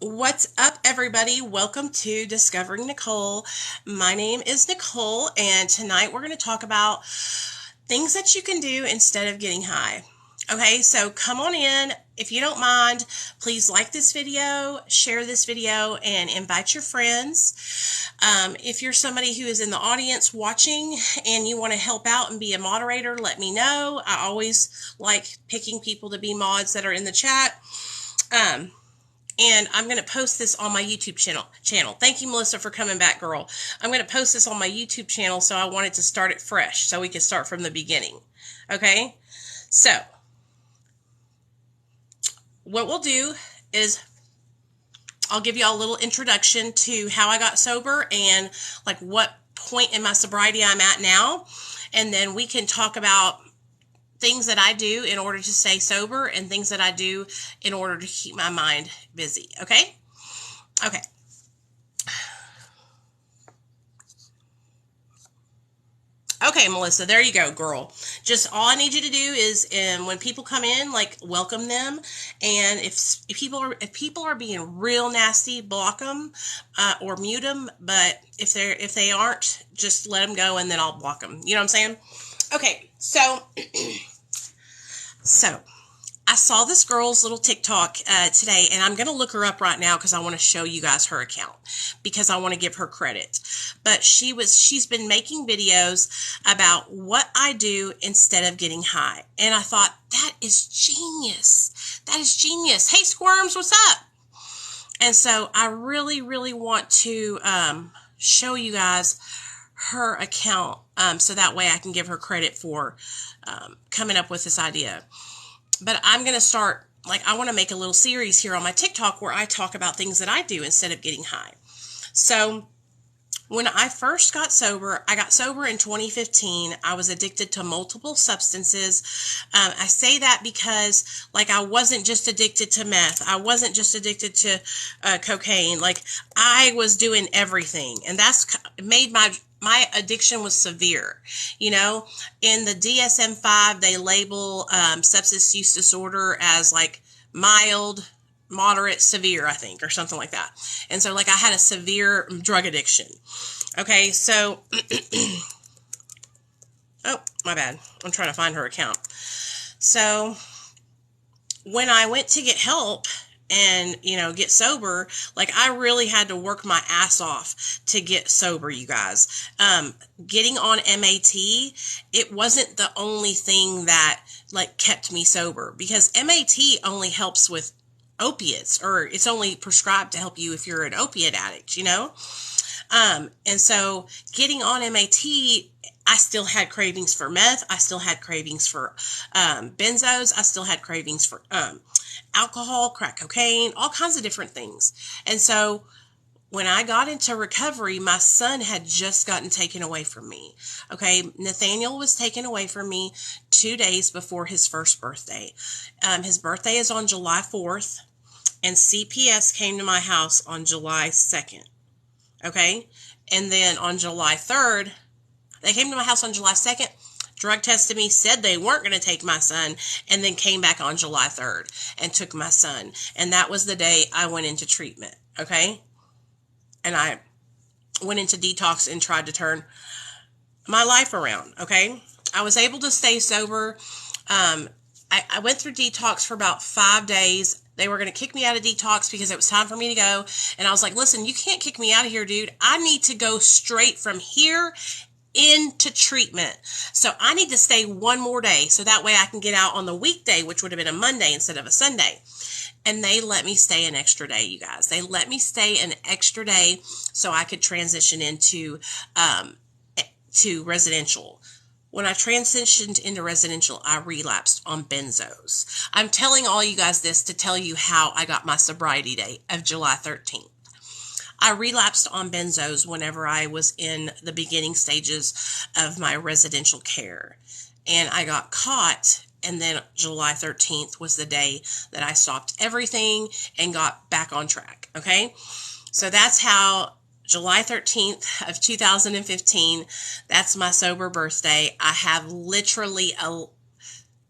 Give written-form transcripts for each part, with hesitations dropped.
What's up, everybody? Welcome to Discovering Nicole. My name is Nicole, and tonight we're going to talk about things that you can do instead of getting high. Okay, so come on in. If you don't mind, please like this video, share this video, and invite your friends. If you're somebody who is in the audience watching and you want to help out and be a moderator, let me know. I always like picking people to be mods that are in the chat. And I'm going to post this on my YouTube channel. Thank you, Melissa, for coming back, girl. I'm going to post this on my YouTube channel, so I wanted to start it fresh so we can start from the beginning. Okay? So, what we'll do is I'll give you all a little introduction to how I got sober and like what point in my sobriety I'm at now. And then we can talk about things that I do in order to stay sober and things that I do in order to keep my mind busy. Okay? Okay. Okay, Melissa, there you go, girl. Just all I need you to do is when people come in, like welcome them, and if people are being real nasty, block them or mute them. But if they aren't, just let them go, and then I'll block them. You know what I'm saying? Okay, so I saw this girl's little TikTok today, and I'm going to look her up right now because I want to show you guys her account because I want to give her credit. But she's been making videos about what I do instead of getting high. And I thought, that is genius. That is genius. Hey, Squirms, what's up? And so I really, really want to show you guys her account so that way I can give her credit for coming up with this idea. But I'm going to start, I want to make a little series here on my TikTok where I talk about things that I do instead of getting high. So when I first got sober, I got sober in 2015. I was addicted to multiple substances. I say that because, I wasn't just addicted to meth. I wasn't just addicted to cocaine. I was doing everything. And that's made my addiction was severe. You know, in the DSM-5, they label substance use disorder as mild, moderate, severe, I think, or something like that. And so I had a severe drug addiction. Okay, so, oh, my bad. I'm trying to find her account. So when I went to get help and, get sober, I really had to work my ass off to get sober, you guys. Getting on MAT, it wasn't the only thing that, kept me sober, because MAT only helps with opiates, or it's only prescribed to help you if you're an opiate addict, and so getting on MAT, I still had cravings for meth. I still had cravings for benzos. I still had cravings for alcohol, crack cocaine, all kinds of different things. And so when I got into recovery, my son had just gotten taken away from me. Okay, Nathaniel was taken away from me 2 days before his first birthday. His birthday is on July 4th, and CPS came to my house on July 2nd. Okay, and then on July 3rd, they came to my house on July 2nd, drug tested me, said they weren't going to take my son, and then came back on July 3rd and took my son. And that was the day I went into treatment. Okay, and I went into detox and tried to turn my life around. Okay, I was able to stay sober. I went through detox for about 5 days. They were going to kick me out of detox because it was time for me to go. And I was like, listen, you can't kick me out of here, dude. I need to go straight from here into treatment. So I need to stay one more day so that way I can get out on the weekday, which would have been a Monday instead of a Sunday. And they let me stay an extra day, you guys. They let me stay an extra day so I could transition into to residential. When I transitioned into residential, I relapsed on benzos. I'm telling all you guys this to tell you how I got my sobriety date of July 13th. I relapsed on benzos whenever I was in the beginning stages of my residential care. And I got caught, and then July 13th was the day that I stopped everything and got back on track. Okay? So that's how July 13th of 2015, that's my sober birthday. I have literally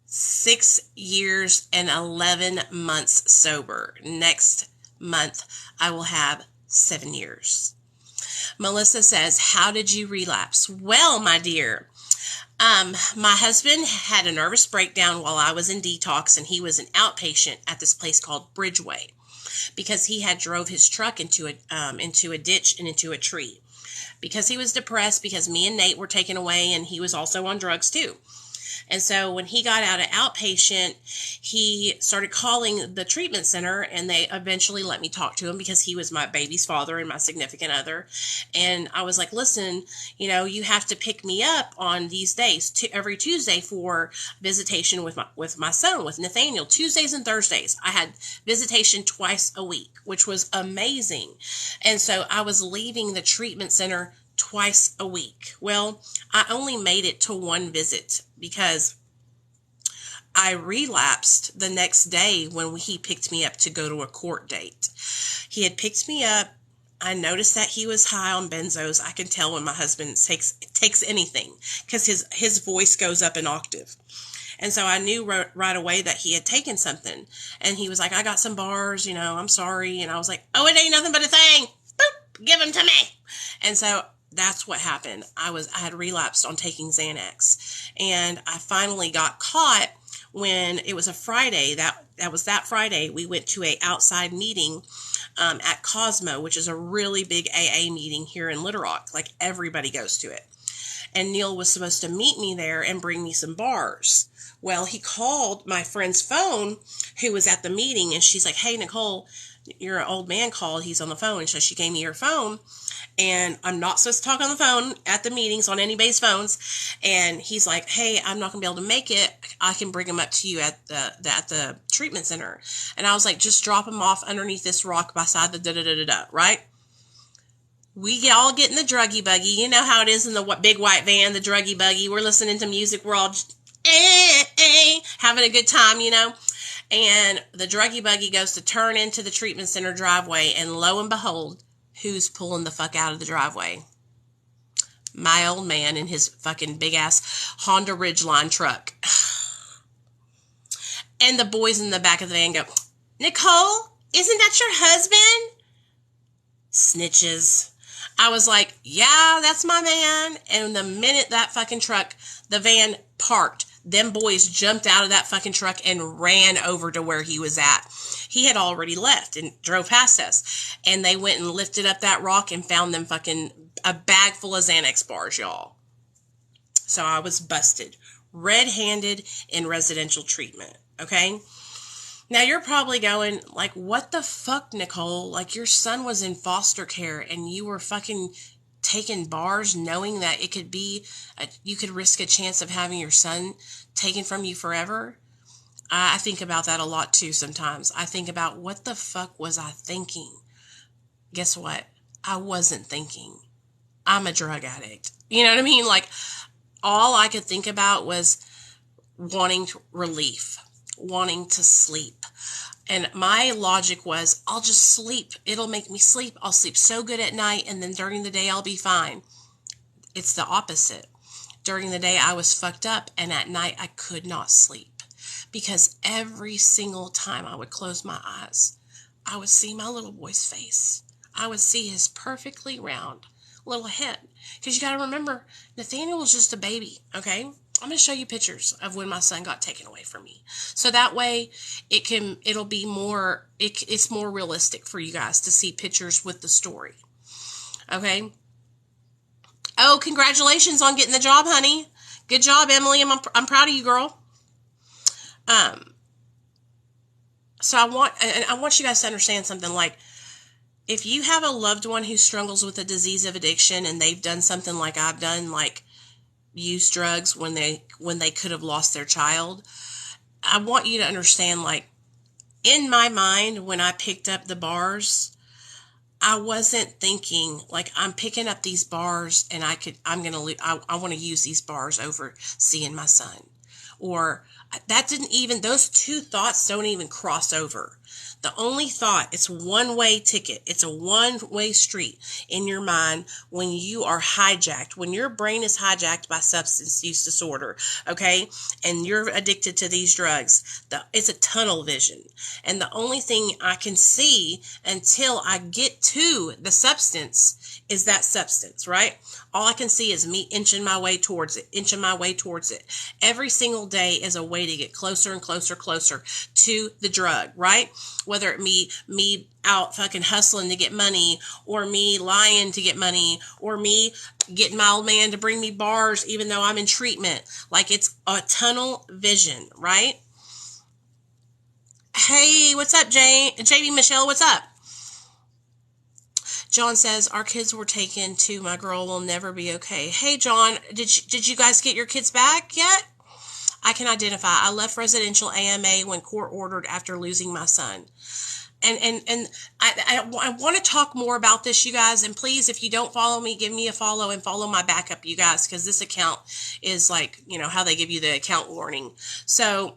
6 years and 11 months sober. Next month, I will have 7 years. Melissa says, how did you relapse? Well, my dear, my husband had a nervous breakdown while I was in detox, and he was an outpatient at this place called Bridgeway because he had drove his truck into a ditch and into a tree because he was depressed because me and Nate were taken away, and he was also on drugs too. And so when he got out of outpatient, he started calling the treatment center, and they eventually let me talk to him because he was my baby's father and my significant other. And I was like, listen, you have to pick me up on these days, every Tuesday for visitation with my son, with Nathaniel, Tuesdays and Thursdays. I had visitation twice a week, which was amazing. And so I was leaving the treatment center twice a week. Well, I only made it to one visit because I relapsed the next day when he picked me up to go to a court date. He had picked me up. I noticed that he was high on benzos. I can tell when my husband takes anything because his voice goes up an octave. And so I knew right away that he had taken something. And he was like, I got some bars, I'm sorry. And I was like, oh, it ain't nothing but a thing. Boop, give them to me. And so that's what happened. I had relapsed on taking Xanax, and I finally got caught when it was a Friday. That was that Friday. We went to a outside meeting at Cosmo, which is a really big AA meeting here in Little Rock. Like, everybody goes to it. And Neil was supposed to meet me there and bring me some bars. Well, he called my friend's phone who was at the meeting, and she's like, hey, Nicole, your old man called. He's on the phone. And so she gave me her phone. And I'm not supposed to talk on the phone at the meetings on anybody's phones. And he's like, hey, I'm not going to be able to make it. I can bring him up to you at the treatment center. And I was like, just drop him off underneath this rock beside the da-da-da-da-da, right? We all get in the druggy buggy. You know how it is in the big white van, the druggy buggy. We're listening to music. We're all just, having a good time, And the druggy buggy goes to turn into the treatment center driveway. And lo and behold, who's pulling the fuck out of the driveway? My old man in his fucking big ass Honda Ridgeline truck. And the boys in the back of the van go, Nicole, isn't that your husband? Snitches. I was like, yeah, that's my man. And the minute that fucking truck, the van parked, them boys jumped out of that fucking truck and ran over to where he was at. He had already left and drove past us. And they went and lifted up that rock and found them fucking a bag full of Xanax bars, y'all. So I was busted. Red-handed in residential treatment. Okay? Now you're probably going, like, what the fuck, Nicole? Like, your son was in foster care and you were fucking taking bars knowing that it could be, you could risk a chance of having your son taken from you forever. I think about that a lot too sometimes. I think about, what the fuck was I thinking? Guess what? I wasn't thinking. I'm a drug addict. You know what I mean? Like, all I could think about was wanting relief, wanting to sleep. And my logic was, I'll just sleep. It'll make me sleep. I'll sleep so good at night, and then during the day I'll be fine. It's the opposite. During the day I was fucked up, and at night I could not sleep. Because every single time I would close my eyes, I would see my little boy's face. I would see his perfectly round little head. Because you got to remember, Nathaniel was just a baby, okay? I'm going to show you pictures of when my son got taken away from me. So that way it'll be more, it's more realistic for you guys to see pictures with the story. Okay? Oh, congratulations on getting the job, honey. Good job, Emily. I'm proud of you, girl. So I want you guys to understand something. Like, if you have a loved one who struggles with a disease of addiction and they've done something like I've done, like use drugs when they could have lost their child, I want you to understand, like, in my mind, when I picked up the bars, I wasn't thinking like, I'm picking up these bars and I want to use these bars over seeing my son. Or those two thoughts don't even cross over. The only thought, it's a one-way ticket. It's a one-way street in your mind when you are hijacked, when your brain is hijacked by substance use disorder, okay? And you're addicted to these drugs. It's a tunnel vision. And the only thing I can see until I get to the substance is that substance, right? All I can see is me inching my way towards it, inching my way towards it. Every single day is a way to get closer and closer, closer to the drug, right? Whether it be me out fucking hustling to get money, or me lying to get money, or me getting my old man to bring me bars even though I'm in treatment. Like, it's a tunnel vision, right? Hey, what's up, JB Michelle? What's up? John says, our kids were taken too. My girl will never be okay. Hey, John, did you guys get your kids back yet? I can identify. I left residential AMA when court ordered after losing my son. And I want to talk more about this, you guys. And please, if you don't follow me, give me a follow and follow my backup, you guys, because this account is like, you know, how they give you the account warning. So,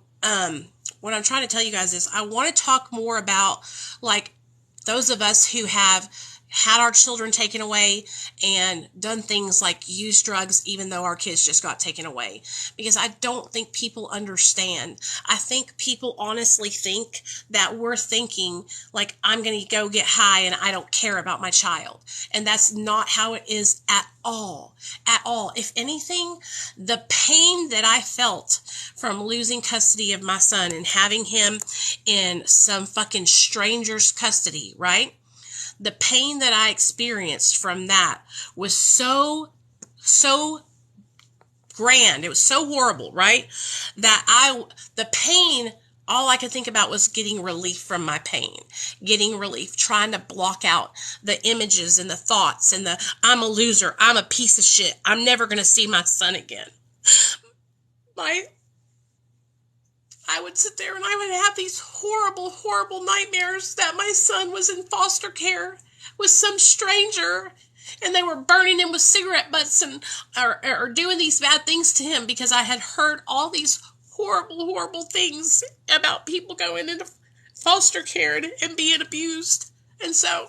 what I'm trying to tell you guys is I want to talk more about, like, those of us who have had our children taken away and done things like use drugs even though our kids just got taken away. Because I don't think people understand. I think people honestly think that we're thinking like, I'm going to go get high and I don't care about my child. And that's not how it is at all. At all. If anything, the pain that I felt from losing custody of my son and having him in some fucking stranger's custody, right? The pain that I experienced from that was so grand. It was so horrible, right? That the pain, all I could think about was getting relief from my pain, getting relief, trying to block out the images and the thoughts and I'm a loser, I'm a piece of shit, I'm never going to see my son again. I would sit there and I would have these horrible, horrible nightmares that my son was in foster care with some stranger and they were burning him with cigarette butts and or doing these bad things to him, because I had heard all these horrible, horrible things about people going into foster care and being abused. And so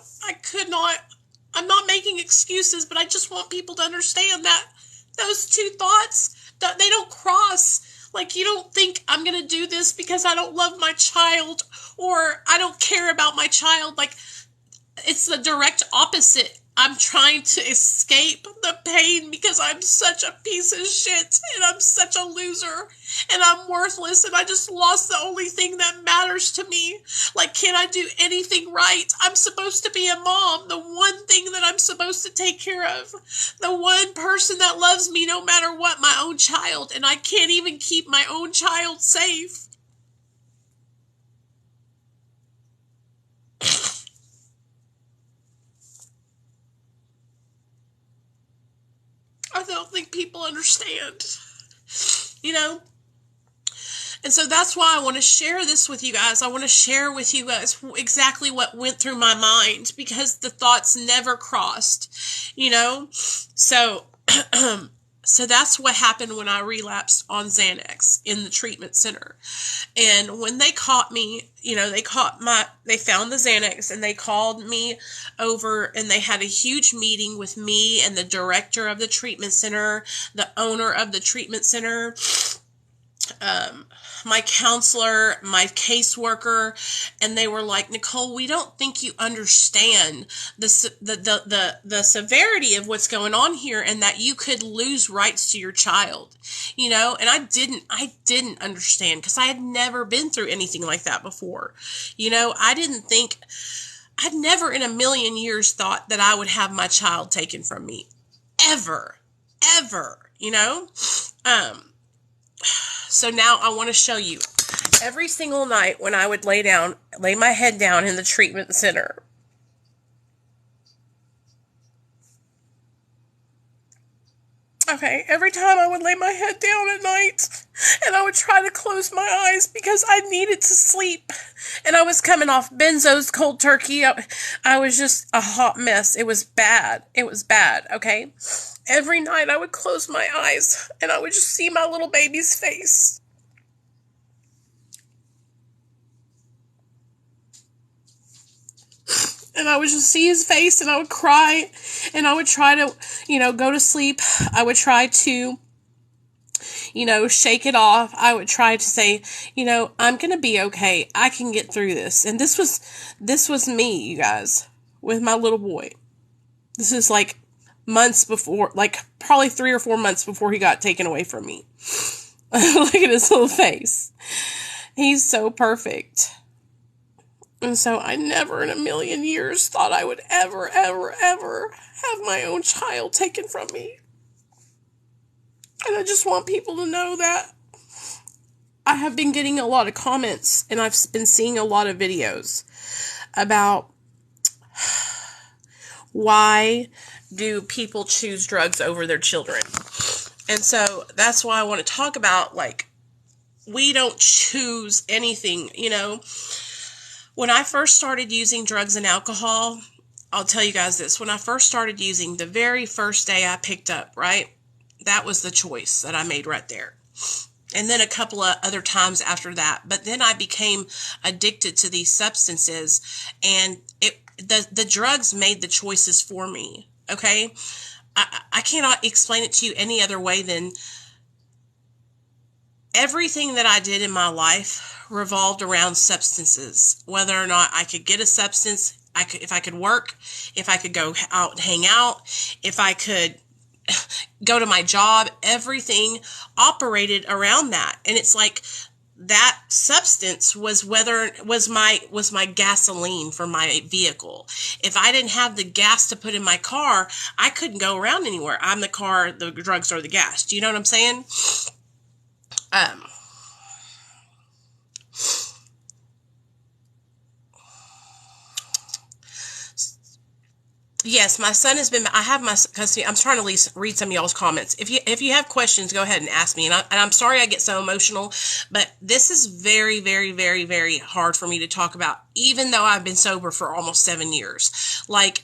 I'm not making excuses, but I just want people to understand that those two thoughts, they don't cross. Like, you don't think I'm going to do this because I don't love my child or I don't care about my child. Like, it's the direct opposite. I'm trying to escape the pain because I'm such a piece of shit and I'm such a loser and I'm worthless and I just lost the only thing that matters to me. Like, can I do anything right? I'm supposed to be a mom, the one thing that I'm supposed to take care of, the one person that loves me no matter what, my own child, and I can't even keep my own child safe. I don't think people understand, you know? And so that's why I want to share this with you guys. I want to share with you guys exactly what went through my mind, because the thoughts never crossed, you know? So, so that's what happened when I relapsed on Xanax in the treatment center. And when they caught me, you know, they found the Xanax and they called me over and they had a huge meeting with me and the director of the treatment center, the owner of the treatment center, my counselor, my caseworker, and they were like, Nicole, we don't think you understand the severity of what's going on here and that you could lose rights to your child, you know? And I didn't understand, because I had never been through anything like that before. You know, I'd never in a million years thought that I would have my child taken from me. Ever, you know? So now I want to show you. Every single night when I would lay my head down in the treatment center, okay, every time I would lay my head down at night and I would try to close my eyes because I needed to sleep, and I was coming off benzos cold turkey. I was just a hot mess. It was bad, okay? Every night I would close my eyes and I would just see my little baby's face. And I would just see his face and I would cry and I would try to, go to sleep. I would try to, shake it off. I would try to say, I'm going to be okay. I can get through this. And this was me, you guys, with my little boy. This is like months before, like probably 3 or 4 months before he got taken away from me. Look at his little face. He's so perfect. And so I never in a million years thought I would ever, ever, ever have my own child taken from me. And I just want people to know that I have been getting a lot of comments and I've been seeing a lot of videos about why do people choose drugs over their children. And so that's why I want to talk about, like, we don't choose anything, When I first started using drugs and alcohol, I'll tell you guys this. When I first started using, the very first day I picked up, right? That was the choice that I made right there. And then a couple of other times after that. But then I became addicted to these substances, and the drugs made the choices for me, okay? I cannot explain it to you any other way than everything that I did in my life revolved around substances. Whether or not I could get a substance, if I could work, if I could go out and hang out, if I could go to my job, everything operated around that. And it's like that substance was my gasoline for my vehicle. If I didn't have the gas to put in my car, I couldn't go around anywhere. I'm the car, the drugs are the gas. Do you know what I'm saying? Yes, my son has been, I have my custody. I'm trying to read some of y'all's comments. If you have questions, go ahead and ask me. And I'm sorry I get so emotional, but this is very, very, very, very hard for me to talk about, even though I've been sober for almost 7 years. Like,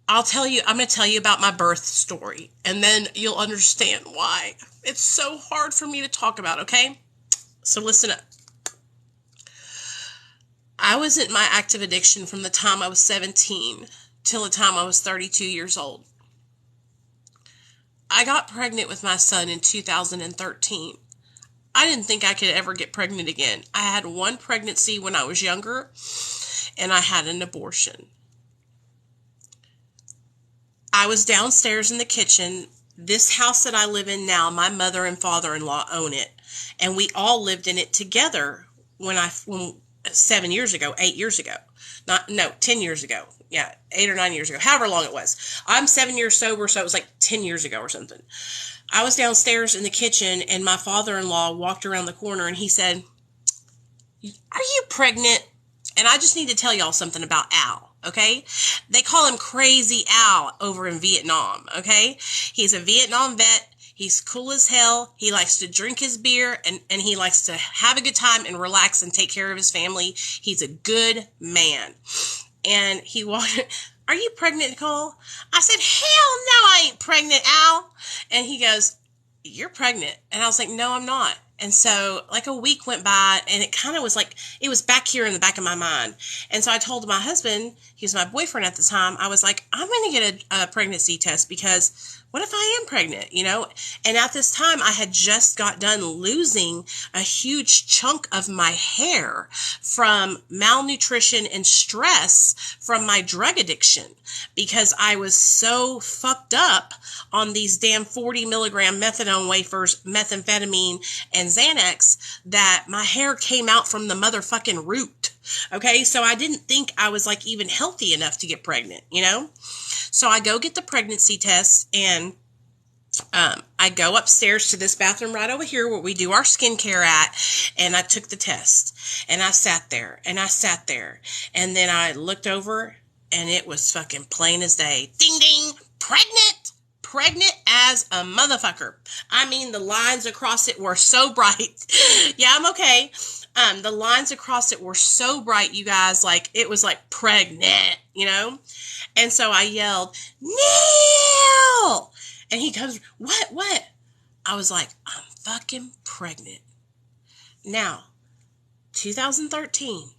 I'm going to tell you about my birth story, and then you'll understand why it's so hard for me to talk about, okay? So listen up. I was in my active addiction from the time I was 17 till the time I was 32 years old. I got pregnant with my son in 2013. I didn't think I could ever get pregnant again. I had one pregnancy when I was younger, and I had an abortion. I was downstairs in the kitchen. This house that I live in now, my mother and father-in-law own it, and we all lived in it together when 7 years ago, 8 years ago. 10 years ago. Yeah, 8 or 9 years ago, however long it was. I'm 7 years sober, so it was like 10 years ago or something. I was downstairs in the kitchen, and my father-in-law walked around the corner, and he said, "Are you pregnant?" And I just need to tell y'all something about Al, okay? They call him Crazy Al over in Vietnam, okay? He's a Vietnam vet. He's cool as hell. He likes to drink his beer, and he likes to have a good time and relax and take care of his family. He's a good man. And he walked, "Are you pregnant, Nicole?" I said, "Hell no, I ain't pregnant, Al." And he goes, "You're pregnant." And I was like, "No, I'm not." And so like a week went by, and it kind of was like, it was back here in the back of my mind. And so I told my husband, he was my boyfriend at the time, I was like, I'm going to get a pregnancy test, because what if I am pregnant, And at this time, I had just got done losing a huge chunk of my hair from malnutrition and stress from my drug addiction, because I was so fucked up on these damn 40 milligram methadone wafers, methamphetamine, and Xanax, that my hair came out from the motherfucking root. Okay, so I didn't think I was like even healthy enough to get pregnant, So I go get the pregnancy test, and I go upstairs to this bathroom right over here where we do our skincare at, and I took the test, and I sat there, and then I looked over, and it was fucking plain as day. Ding, ding, pregnant as a motherfucker. I mean, the lines across it were so bright. Yeah, I'm okay. The lines across it were so bright, you guys, like, it was like pregnant, And so I yelled, "Neil!" And he comes, what? I was like, I'm fucking pregnant. Now, 2013,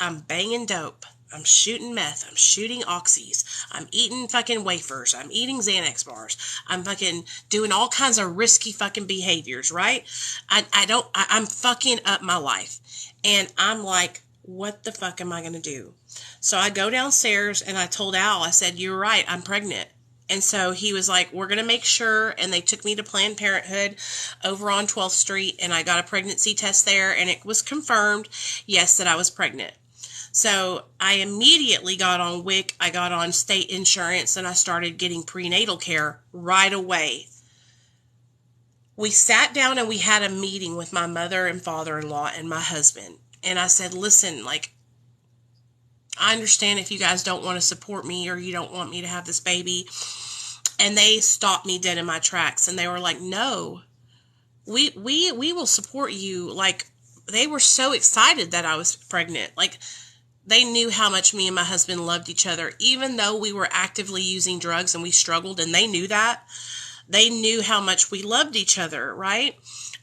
I'm banging dope. I'm shooting meth. I'm shooting oxys. I'm eating fucking wafers. I'm eating Xanax bars. I'm fucking doing all kinds of risky fucking behaviors, right? I'm fucking up my life. And I'm like, what the fuck am I going to do? So I go downstairs and I told Al, I said, you're right, I'm pregnant. And so he was like, we're going to make sure. And they took me to Planned Parenthood over on 12th Street. And I got a pregnancy test there. And it was confirmed, yes, that I was pregnant. So I immediately got on WIC. I got on state insurance. And I started getting prenatal care right away. We sat down and we had a meeting with my mother and father-in-law and my husband. And I said, listen, like, I understand if you guys don't want to support me or you don't want me to have this baby. And they stopped me dead in my tracks. And they were like, no, we will support you. Like, they were so excited that I was pregnant. Like, they knew how much me and my husband loved each other. Even though we were actively using drugs and we struggled, and they knew that. They knew how much we loved each other, right?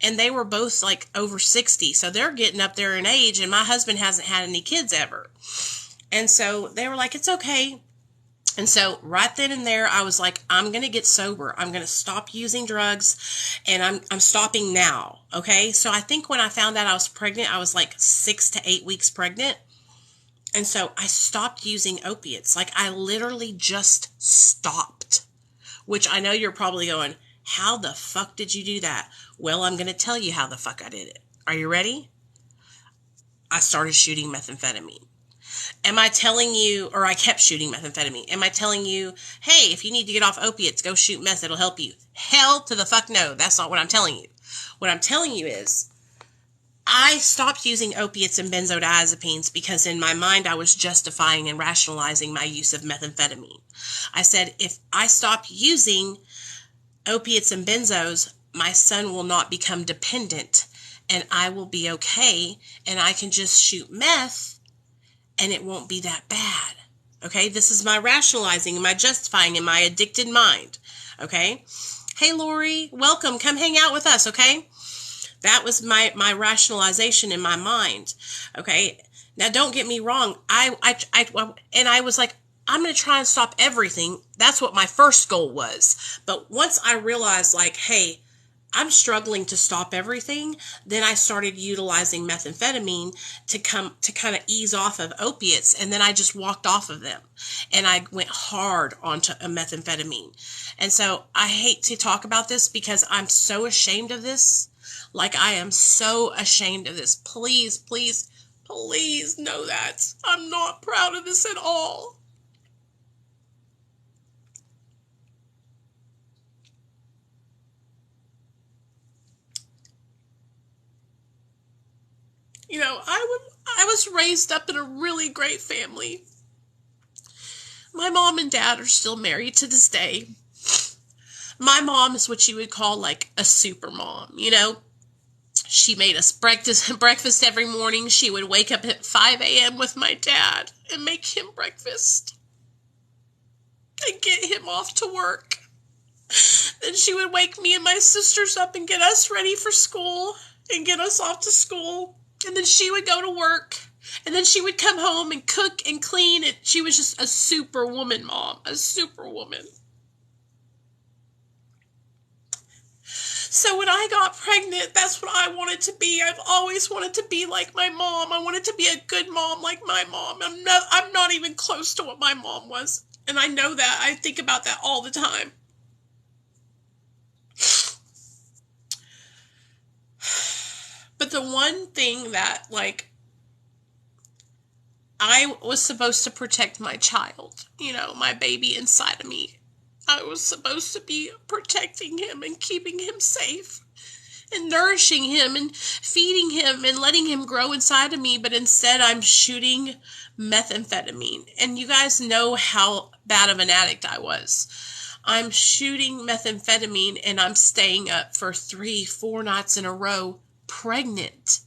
And they were both like over 60. So they're getting up there in age. And my husband hasn't had any kids ever. And so they were like, it's okay. And so right then and there, I was like, I'm going to get sober. I'm going to stop using drugs, and I'm stopping now. Okay. So I think when I found out I was pregnant, I was like 6 to 8 weeks pregnant. And so I stopped using opiates. Like, I literally just stopped, which I know you're probably going, how the fuck did you do that? Well, I'm going to tell you how the fuck I did it. Are you ready? I started shooting methamphetamine. Am I telling you, or I kept shooting methamphetamine. Am I telling you, hey, if you need to get off opiates, go shoot meth, it'll help you? Hell to the fuck no. That's not what I'm telling you. What I'm telling you is, I stopped using opiates and benzodiazepines because in my mind I was justifying and rationalizing my use of methamphetamine. I said, if I stop using opiates and benzos, my son will not become dependent and I will be okay and I can just shoot meth and it won't be that bad. Okay, this is my rationalizing and my justifying in my addicted mind. Okay, hey Lori, welcome, come hang out with us. Okay, that was my rationalization in my mind. Okay, now don't get me wrong. I was like, I'm going to try and stop everything. That's what my first goal was. But once I realized, like, hey, I'm struggling to stop everything, then I started utilizing methamphetamine to kind of ease off of opiates, and then I just walked off of them, and I went hard onto a methamphetamine. And so I hate to talk about this because I'm so ashamed of this. Like, I am so ashamed of this. Please, please, please know that. I'm not proud of this at all. You know, I was raised up in a really great family. My mom and dad are still married to this day. My mom is what you would call like a super mom, you know. She made us breakfast every morning. She would wake up at 5 a.m. with my dad and make him breakfast and get him off to work. Then she would wake me and my sisters up and get us ready for school and get us off to school. And then she would go to work, and then she would come home and cook and clean, and she was just a superwoman mom, a superwoman. So when I got pregnant, that's what I wanted to be. I've always wanted to be like my mom. I wanted to be a good mom like my mom. I'm not even close to what my mom was, and I know that. I think about that all the time. But the one thing that, like, I was supposed to protect my child, you know, my baby inside of me. I was supposed to be protecting him and keeping him safe and nourishing him and feeding him and letting him grow inside of me. But instead, I'm shooting methamphetamine. And you guys know how bad of an addict I was. I'm shooting methamphetamine and I'm staying up for 3-4 nights in a row. Pregnant.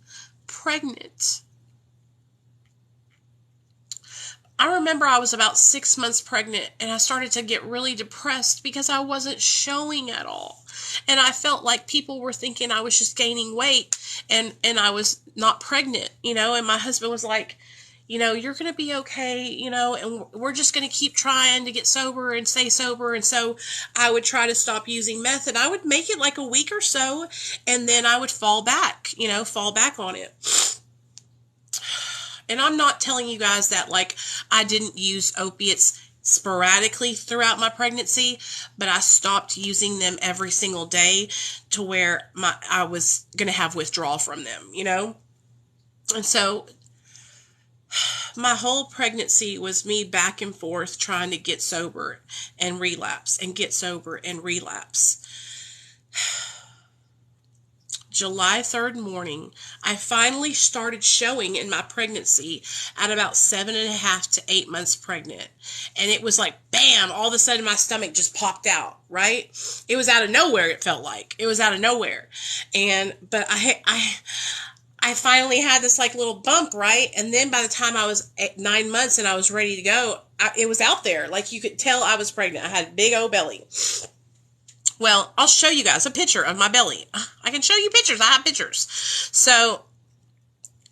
I remember I was about 6 months pregnant and I started to get really depressed because I wasn't showing at all. And I felt like people were thinking I was just gaining weight and I was not pregnant, you know, and my husband was like, you're going to be okay, and we're just going to keep trying to get sober and stay sober. And so I would try to stop using meth, and I would make it like a week or so, and then I would fall back on it. And I'm not telling you guys that like I didn't use opiates sporadically throughout my pregnancy, but I stopped using them every single day to where I was going to have withdrawal from them, And so my whole pregnancy was me back and forth trying to get sober and relapse and get sober and relapse. July 3rd morning, I finally started showing in my pregnancy at about 7.5 to 8 months pregnant. And it was like, bam, all of a sudden my stomach just popped out, right? It was out of nowhere, it felt like. It was out of nowhere. But I finally had this like little bump, right? And then by the time I was at 9 months and I was ready to go, it was out there. Like you could tell I was pregnant. I had a big old belly. Well, I'll show you guys a picture of my belly. I can show you pictures. I have pictures. So,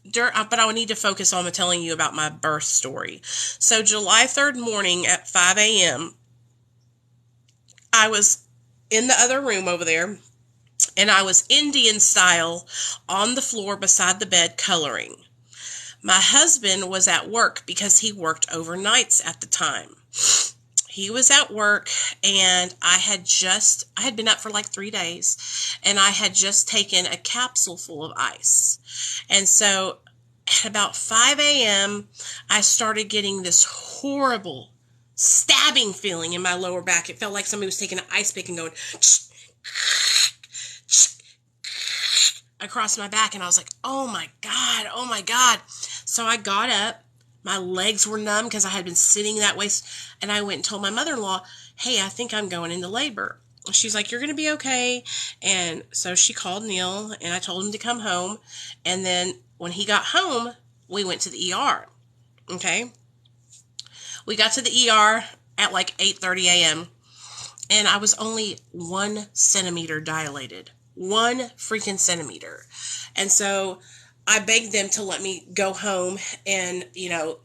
but I would need to focus on telling you about my birth story. So, July 3rd morning at 5 a.m., I was in the other room over there, and I was Indian style on the floor beside the bed coloring. My husband was at work because he worked overnights at the time. He was at work, and I had been up for like 3 days, and I had just taken a capsule full of ice. And so at about 5 a.m., I started getting this horrible stabbing feeling in my lower back. It felt like somebody was taking an ice pick and going across my back, and I was like, oh my God. So I got up. My legs were numb because I had been sitting that way. And I went and told my mother-in-law, hey, I think I'm going into labor. She's like, you're going to be okay. And so she called Neil, and I told him to come home. And then when he got home, we went to the ER. Okay. We got to the ER at like 8:30 a.m. And I was only 1 centimeter dilated. 1 freaking centimeter. And so I begged them to let me go home and,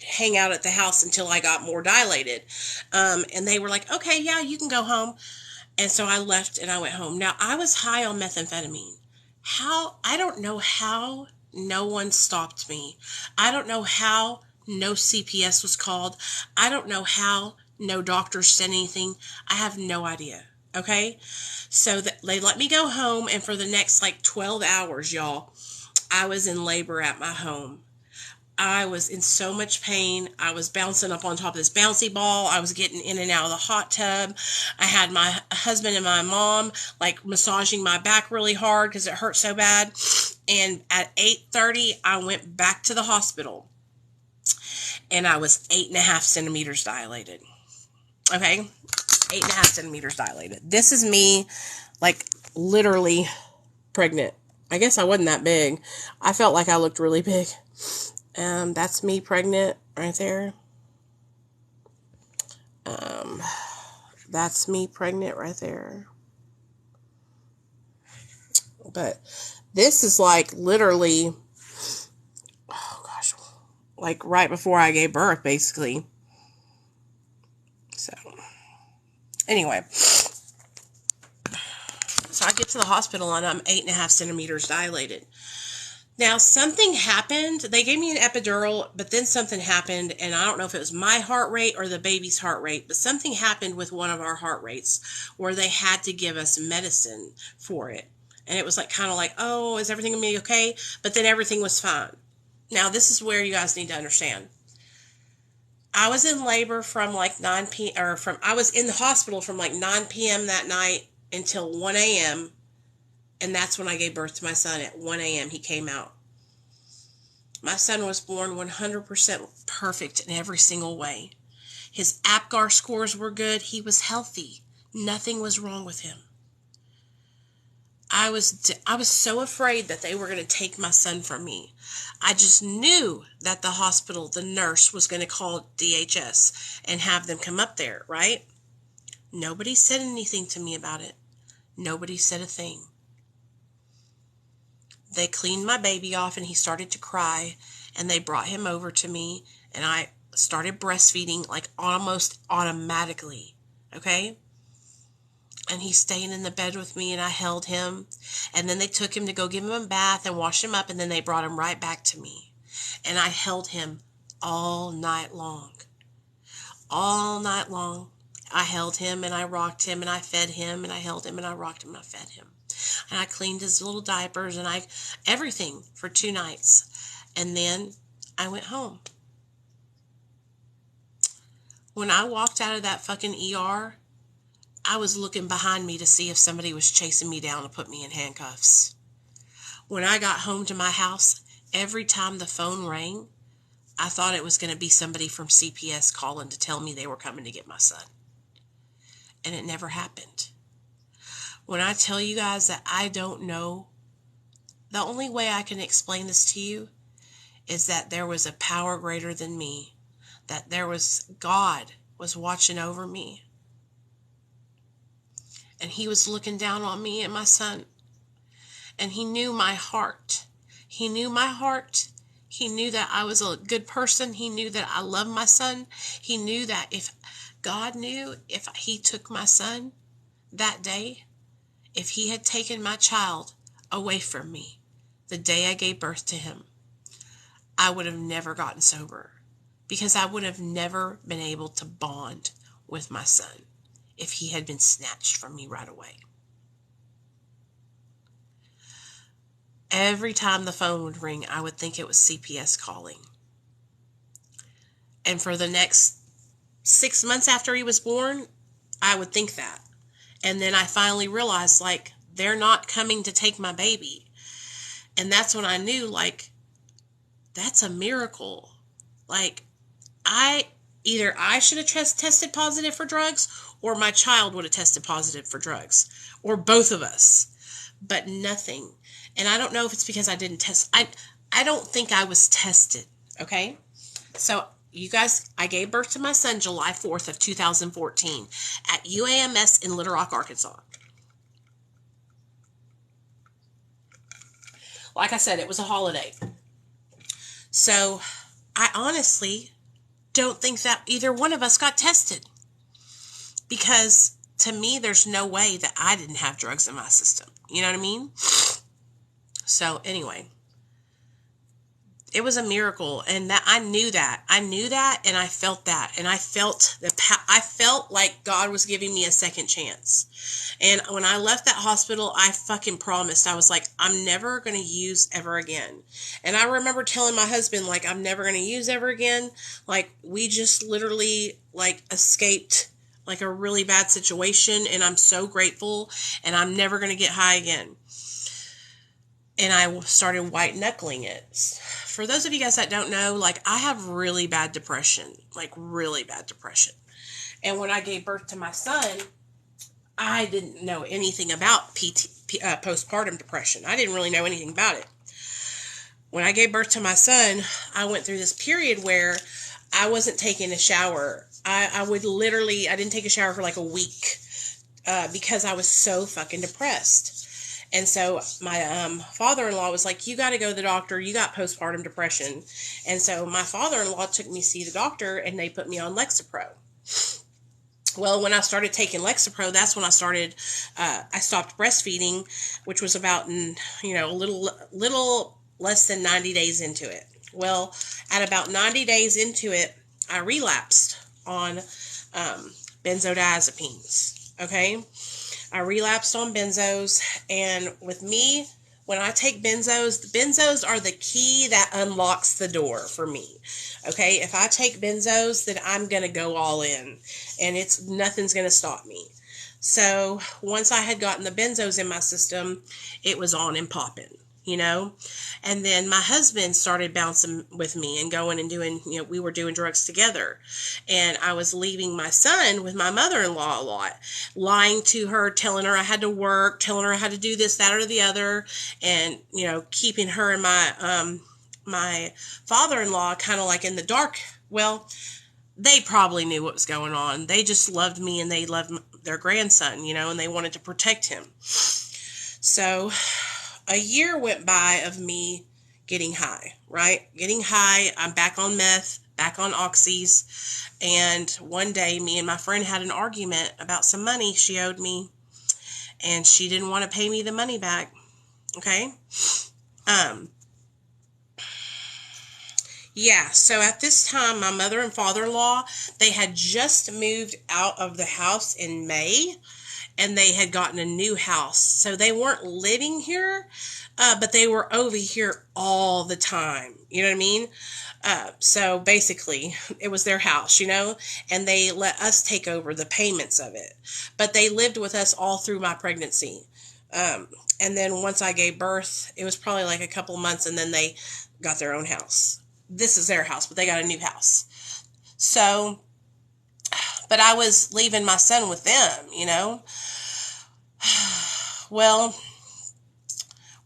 hang out at the house until I got more dilated. And they were like, okay, yeah, you can go home. And so I left and I went home. Now, I was high on methamphetamine. I don't know how no one stopped me. I don't know how no CPS was called. I don't know how no doctors said anything. I have no idea. Okay? So they let me go home, and for the next like 12 hours, y'all, I was in labor at my home. I was in so much pain. I was bouncing up on top of this bouncy ball. I was getting in and out of the hot tub. I had my husband and my mom like massaging my back really hard because it hurt so bad. And at 8:30, I went back to the hospital, and I was 8.5 centimeters dilated. Okay? 8.5 centimeters dilated. This is me, like, literally pregnant. I guess I wasn't that big. I felt like I looked really big. That's me pregnant right there. That's me pregnant right there. But this is like literally, oh gosh, like right before I gave birth, basically. So, anyway. So I get to the hospital and I'm 8.5 centimeters dilated. Now, something happened. They gave me an epidural, but then something happened, and I don't know if it was my heart rate or the baby's heart rate, but something happened with one of our heart rates where they had to give us medicine for it. And it was like kind of like, oh, is everything going to be okay? But then everything was fine. Now, this is where you guys need to understand. I was in labor from like 9 p.m. I was in the hospital from like 9 p.m. that night until 1 a.m. And that's when I gave birth to my son. At 1 a.m. he came out. My son was born 100% perfect in every single way. His APGAR scores were good. He was healthy. Nothing was wrong with him. I was so afraid that they were going to take my son from me. I just knew that the hospital, the nurse, was going to call DHS and have them come up there, right? Nobody said anything to me about it. Nobody said a thing. They cleaned my baby off and he started to cry, and they brought him over to me and I started breastfeeding like almost automatically, okay? And he stayed in the bed with me, and I held him, and then they took him to go give him a bath and wash him up, and then they brought him right back to me, and I held him all night long. All night long, I held him, and I rocked him, and I fed him, and I held him, and I rocked him, and I fed him, and I cleaned his little diapers, and everything for 2 nights, and then I went home. When I walked out of that fucking ER, I was looking behind me to see if somebody was chasing me down to put me in handcuffs. When I got home to my house, every time the phone rang, I thought it was going to be somebody from CPS calling to tell me they were coming to get my son. And it never happened. When I tell you guys that I don't know, the only way I can explain this to you is that there was a power greater than me, that God was watching over me. And he was looking down on me and my son. And he knew my heart. He knew my heart. He knew that I was a good person. He knew that I loved my son. He knew that if he took my son that day, if he had taken my child away from me the day I gave birth to him, I would have never gotten sober, because I would have never been able to bond with my son if he had been snatched from me right away. Every time the phone would ring, I would think it was CPS calling. And for the next 6 months after he was born, I would think that. And then I finally realized, like, they're not coming to take my baby. And that's when I knew, like, that's a miracle. Like, I should have tested positive for drugs, or my child would have tested positive for drugs, or both of us, but nothing. And I don't know if it's because I didn't test. I don't think I was tested. Okay. So you guys, I gave birth to my son July 4th of 2014 at UAMS in Little Rock, Arkansas. Like I said, it was a holiday. So I honestly don't think that either one of us got tested, because to me, there's no way that I didn't have drugs in my system. You know what I mean? So anyway, it was a miracle, and that I knew that, and I felt that, and I felt like God was giving me a second chance. And when I left that hospital, I fucking promised. I was like, I'm never going to use ever again. And I remember telling my husband, like, I'm never going to use ever again. Like, we just literally, like, escaped, like, a really bad situation, and I'm so grateful, and I'm never going to get high again. And I started white knuckling it. For those of you guys that don't know, like, I have really bad depression, like really bad depression. And when I gave birth to my son, I didn't know anything about postpartum depression. I didn't really know anything about it. When I gave birth to my son, I went through this period where I wasn't taking a shower. I didn't take a shower for like a week because I was so fucking depressed. And so my father-in-law was like, you got to go to the doctor. You got postpartum depression. And so my father-in-law took me to see the doctor, and they put me on Lexapro. Well, when I started taking Lexapro, that's when I stopped breastfeeding, which was about, a little less than 90 days into it. Well, at about 90 days into it, I relapsed on benzodiazepines. Okay. I relapsed on benzos, and with me, when I take benzos, the benzos are the key that unlocks the door for me. Okay, if I take benzos, then I'm going to go all in, and nothing's going to stop me. So once I had gotten the benzos in my system, it was on and popping, and then my husband started bouncing with me and going and doing, we were doing drugs together, and I was leaving my son with my mother-in-law a lot, lying to her, telling her I had to work, telling her I had to do this, that, or the other, and, keeping her and my father-in-law kind of like in the dark. Well, they probably knew what was going on. They just loved me, and they loved their grandson, and they wanted to protect him. So a year went by of me getting high, right? Getting high. I'm back on meth. back on Oxys. And one day, me and my friend had an argument about some money she owed me, and she didn't want to pay me the money back. Okay? Yeah, so at this time, my mother and father-in-law, they had just moved out of the house in May, and they had gotten a new house. So they weren't living here, but they were over here all the time. You know what I mean? So basically, it was their house, and they let us take over the payments of it. But they lived with us all through my pregnancy. And then once I gave birth, it was probably like a couple months, and then they got their own house. This is their house, but they got a new house. So, but I was leaving my son with them, Well,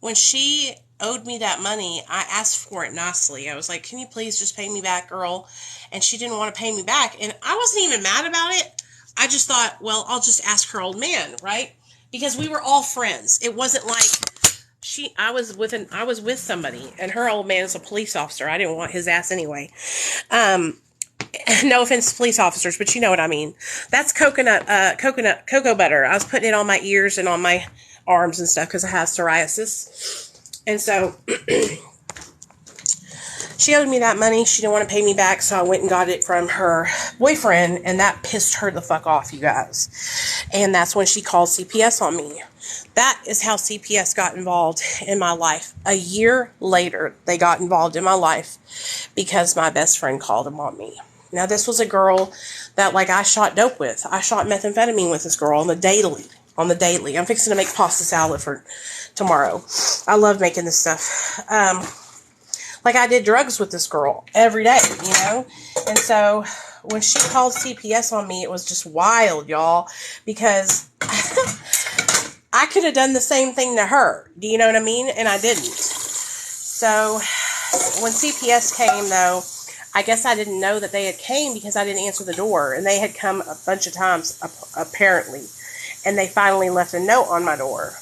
when she owed me that money, I asked for it nicely. I was like, can you please just pay me back, girl? And she didn't want to pay me back. And I wasn't even mad about it. I just thought, well, I'll just ask her old man, right? Because we were all friends. It wasn't like I was with somebody, and her old man is a police officer. I didn't want his ass anyway. No offense to police officers, but you know what I mean. That's cocoa butter. I was putting it on my ears and on my arms and stuff because I have psoriasis. And so she owed me that money. She didn't want to pay me back, so I went and got it from her boyfriend, and that pissed her the fuck off, you guys. And that's when she called CPS on me. That is how CPS got involved in my life. A year later, they got involved in my life because my best friend called them on me. Now, this was a girl that, I shot dope with. I shot methamphetamine with this girl on the daily. I'm fixing to make pasta salad for tomorrow. I love making this stuff. I did drugs with this girl every day, And so when she called CPS on me, it was just wild, y'all, because I could have done the same thing to her. Do you know what I mean? And I didn't. So when CPS came, though, I guess I didn't know that they had came because I didn't answer the door. And they had come a bunch of times, apparently. And they finally left a note on my door.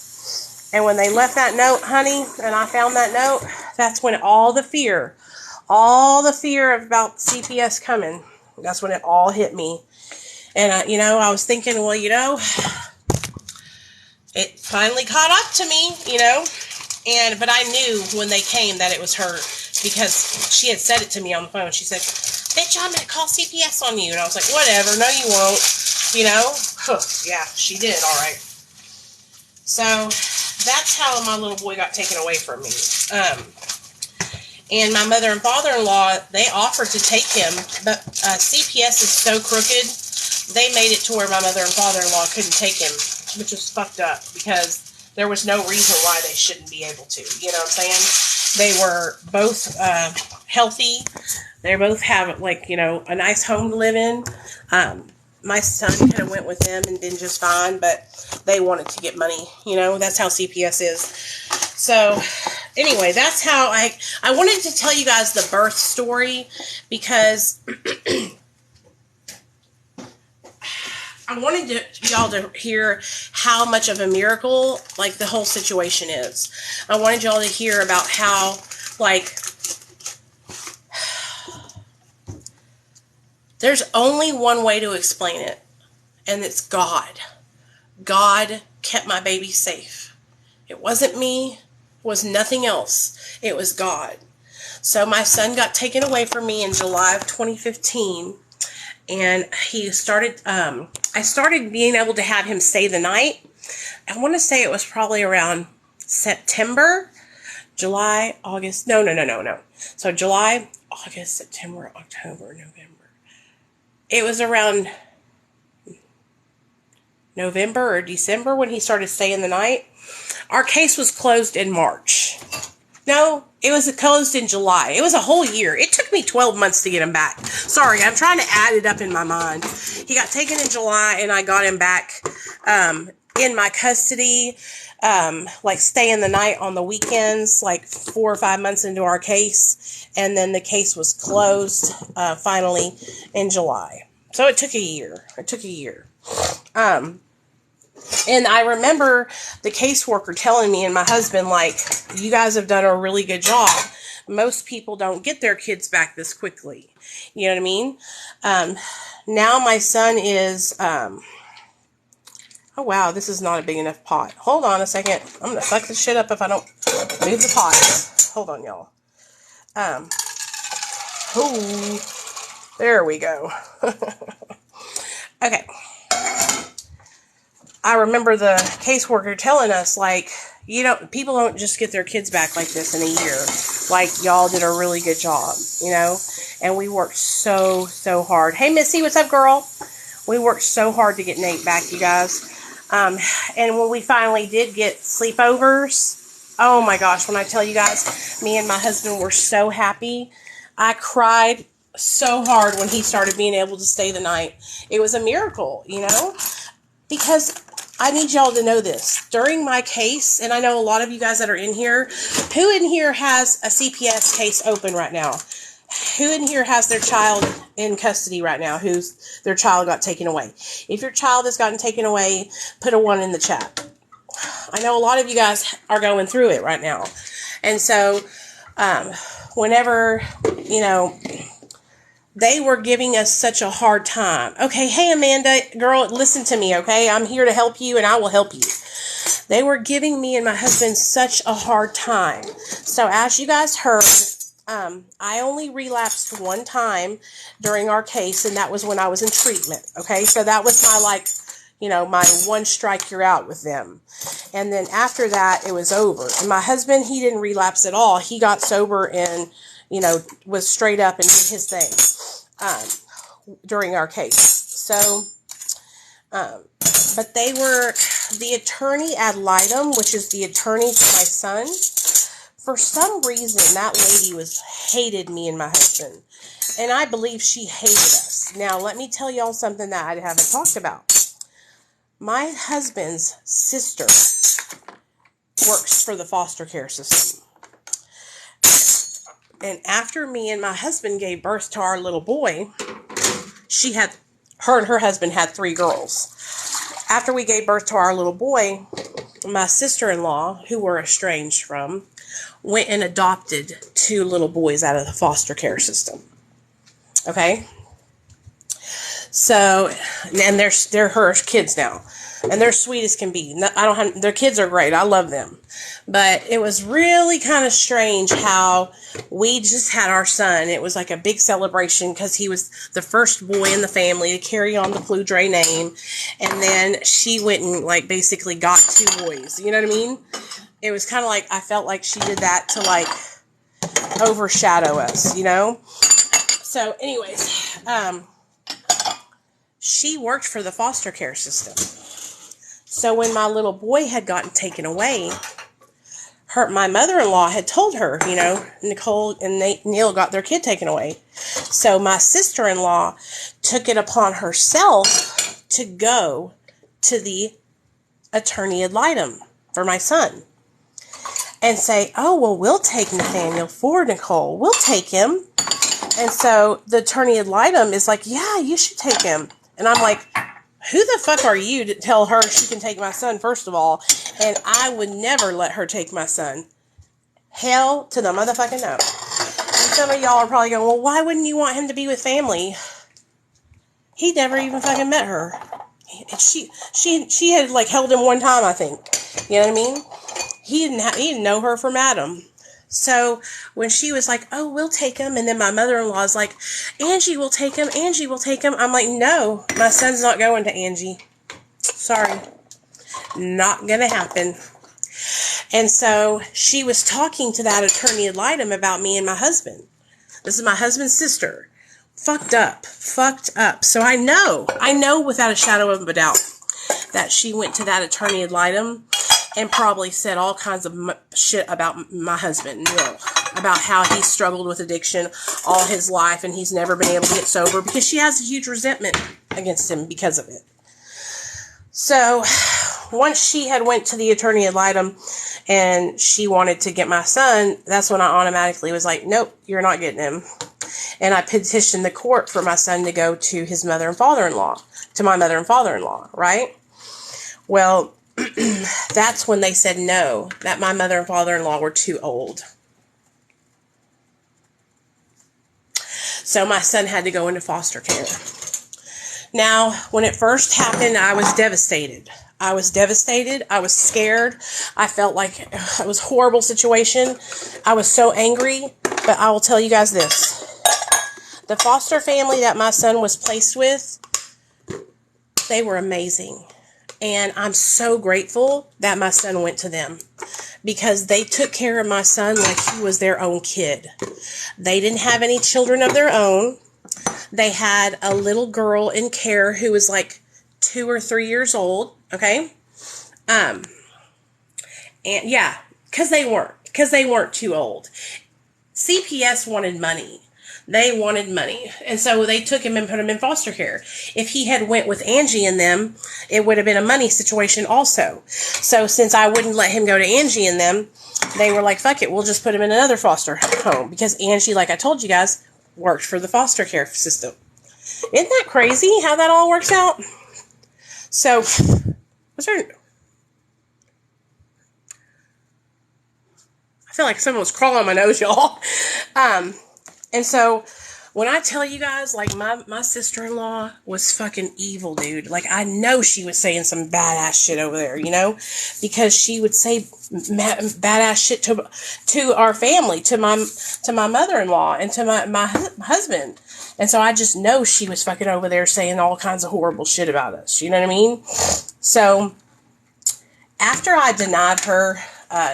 And when they left that note, honey, and I found that note, that's when all the fear about CPS coming, that's when it all hit me. And, I was thinking, well, it finally caught up to me, but I knew when they came that it was her because she had said it to me on the phone. She said, bitch, I'm going to call CPS on you. And I was like, whatever, no, you won't, Yeah, she did, all right. So that's how my little boy got taken away from me. And my mother and father-in-law, they offered to take him, but CPS is so crooked, they made it to where my mother and father-in-law couldn't take him, which was fucked up because there was no reason why they shouldn't be able to. You know what I'm saying? They were both healthy. They both have, a nice home to live in. My son could have went with them and been just fine, but they wanted to get money. That's how CPS is. So, anyway, that's how I wanted to tell you guys the birth story because I wanted y'all to hear how much of a miracle, the whole situation is. I wanted y'all to hear about how, there's only one way to explain it, and it's God. God kept my baby safe. It wasn't me. It was nothing else. It was God. So my son got taken away from me in July of 2015, and he started, I started being able to have him stay the night. I want to say it was probably around September, July, August, no. So July, August, September, October, November. It was around November or December when he started staying the night. Our case was closed in March. No, it was closed in July. It was a whole year. It took me 12 months to get him back. Sorry, I'm trying to add it up in my mind. He got taken in July, and I got him back in my custody, staying the night on the weekends, 4 or 5 months into our case. And then the case was closed finally in July. So it took a year. And I remember the caseworker telling me and my husband, you guys have done a really good job. Most people don't get their kids back this quickly. You know what I mean? Now my son is, oh wow, this is not a big enough pot. Hold on a second. I'm going to fuck this shit up if I don't move the pots. Hold on, y'all. Oh, there we go. Okay. I remember the caseworker telling us, like, people don't just get their kids back like this in a year. Like, y'all did a really good job, and we worked so hard. Hey, Missy, what's up, girl? We worked so hard to get Nate back, you guys. And when we finally did get sleepovers, oh my gosh, when I tell you guys, me and my husband were so happy. I cried so hard when he started being able to stay the night. It was a miracle, because I need y'all to know this. During my case, and I know a lot of you guys that are in here, who in here has a CPS case open right now? Who in here has their child in custody right now, their child got taken away? If your child has gotten taken away, put a 1 in the chat. I know a lot of you guys are going through it right now. And so, whenever, they were giving us such a hard time. Okay, hey, Amanda, girl, listen to me, okay? I'm here to help you, and I will help you. They were giving me and my husband such a hard time. So as you guys heard, I only relapsed one time during our case, and that was when I was in treatment, okay? So that was my one strike, you're out with them. And then after that, it was over. And my husband, he didn't relapse at all. He got sober and, was straight up and did his thing during our case. So, but they were, the attorney ad litem, which is the attorney for my son, for some reason, that lady hated me and my husband. And I believe she hated us. Now, let me tell y'all something that I haven't talked about. My husband's sister works for the foster care system. And after me and my husband gave birth to our little boy, her and her husband had 3 girls. After we gave birth to our little boy, my sister-in-law, who we're estranged from, went and adopted 2 little boys out of the foster care system. Okay? So, and they're her kids now. And they're sweet as can be. Their kids are great. I love them. But it was really kind of strange how we just had our son. It was like a big celebration because he was the first boy in the family to carry on the Pludre name. And then she went and basically got 2 boys. You know what I mean? It was kind of like, I felt like she did that to overshadow us, So anyways, she worked for the foster care system. So when my little boy had gotten taken away, my mother-in-law had told her, Nicole and Neil got their kid taken away. So my sister-in-law took it upon herself to go to the attorney ad litem for my son and say, oh, well, we'll take Nathaniel for Nicole. We'll take him. And so the attorney ad litem is like, yeah, you should take him. And I'm like, who the fuck are you to tell her she can take my son, first of all? And I would never let her take my son. Hell to the motherfucking no. And some of y'all are probably going, well, why wouldn't you want him to be with family? He never even fucking met her. She had held him one time, I think. You know what I mean? He didn't know her from Adam. So when she was like, oh, we'll take him. And then my mother-in-law is like, Angie will take him. Angie will take him. I'm like, no, my son's not going to Angie. Sorry. Not going to happen. And so she was talking to that attorney ad litem about me and my husband. This is my husband's sister. Fucked up. So I know without a shadow of a doubt that she went to that attorney ad litem and probably said all kinds of shit about my husband, Neil, about how he struggled with addiction all his life and he's never been able to get sober because she has a huge resentment against him because of it. So once she had went to the attorney ad litem and she wanted to get my son, that's when I automatically was like, nope, you're not getting him. And I petitioned the court for my son to go to his mother and father-in-law, to my mother and father-in-law, right? Well, that's when they said no, that my mother and father-in-law were too old. So my son had to go into foster care. Now, when it first happened, I was devastated. I was scared. I felt like it was a horrible situation. I was so angry. But I will tell you guys this. The foster family that my son was placed with, they were amazing. And I'm so grateful that my son went to them. Because they took care of my son like he was their own kid. They didn't have any children of their own. They had a little girl in care who was like 2 or 3 years old. Okay? And yeah, because they weren't too old. CPS wanted money. They wanted money. And so they took him and put him in foster care. If he had went with Angie and them, it would have been a money situation also. So since I wouldn't let him go to Angie and them, they were like, fuck it, we'll just put him in another foster home. Because Angie, like I told you guys, worked for the foster care system. Isn't that crazy how that all works out? So, was there... I feel like someone was crawling on my nose, y'all. And so, when I tell you guys, like, my sister-in-law was fucking evil, dude. Like, I know she was saying some badass shit over there, you know? Because she would say badass shit to our family, to my mother-in-law, and to my husband. And so, I just know she was fucking over there saying all kinds of horrible shit about us. You know what I mean? So, after I denied her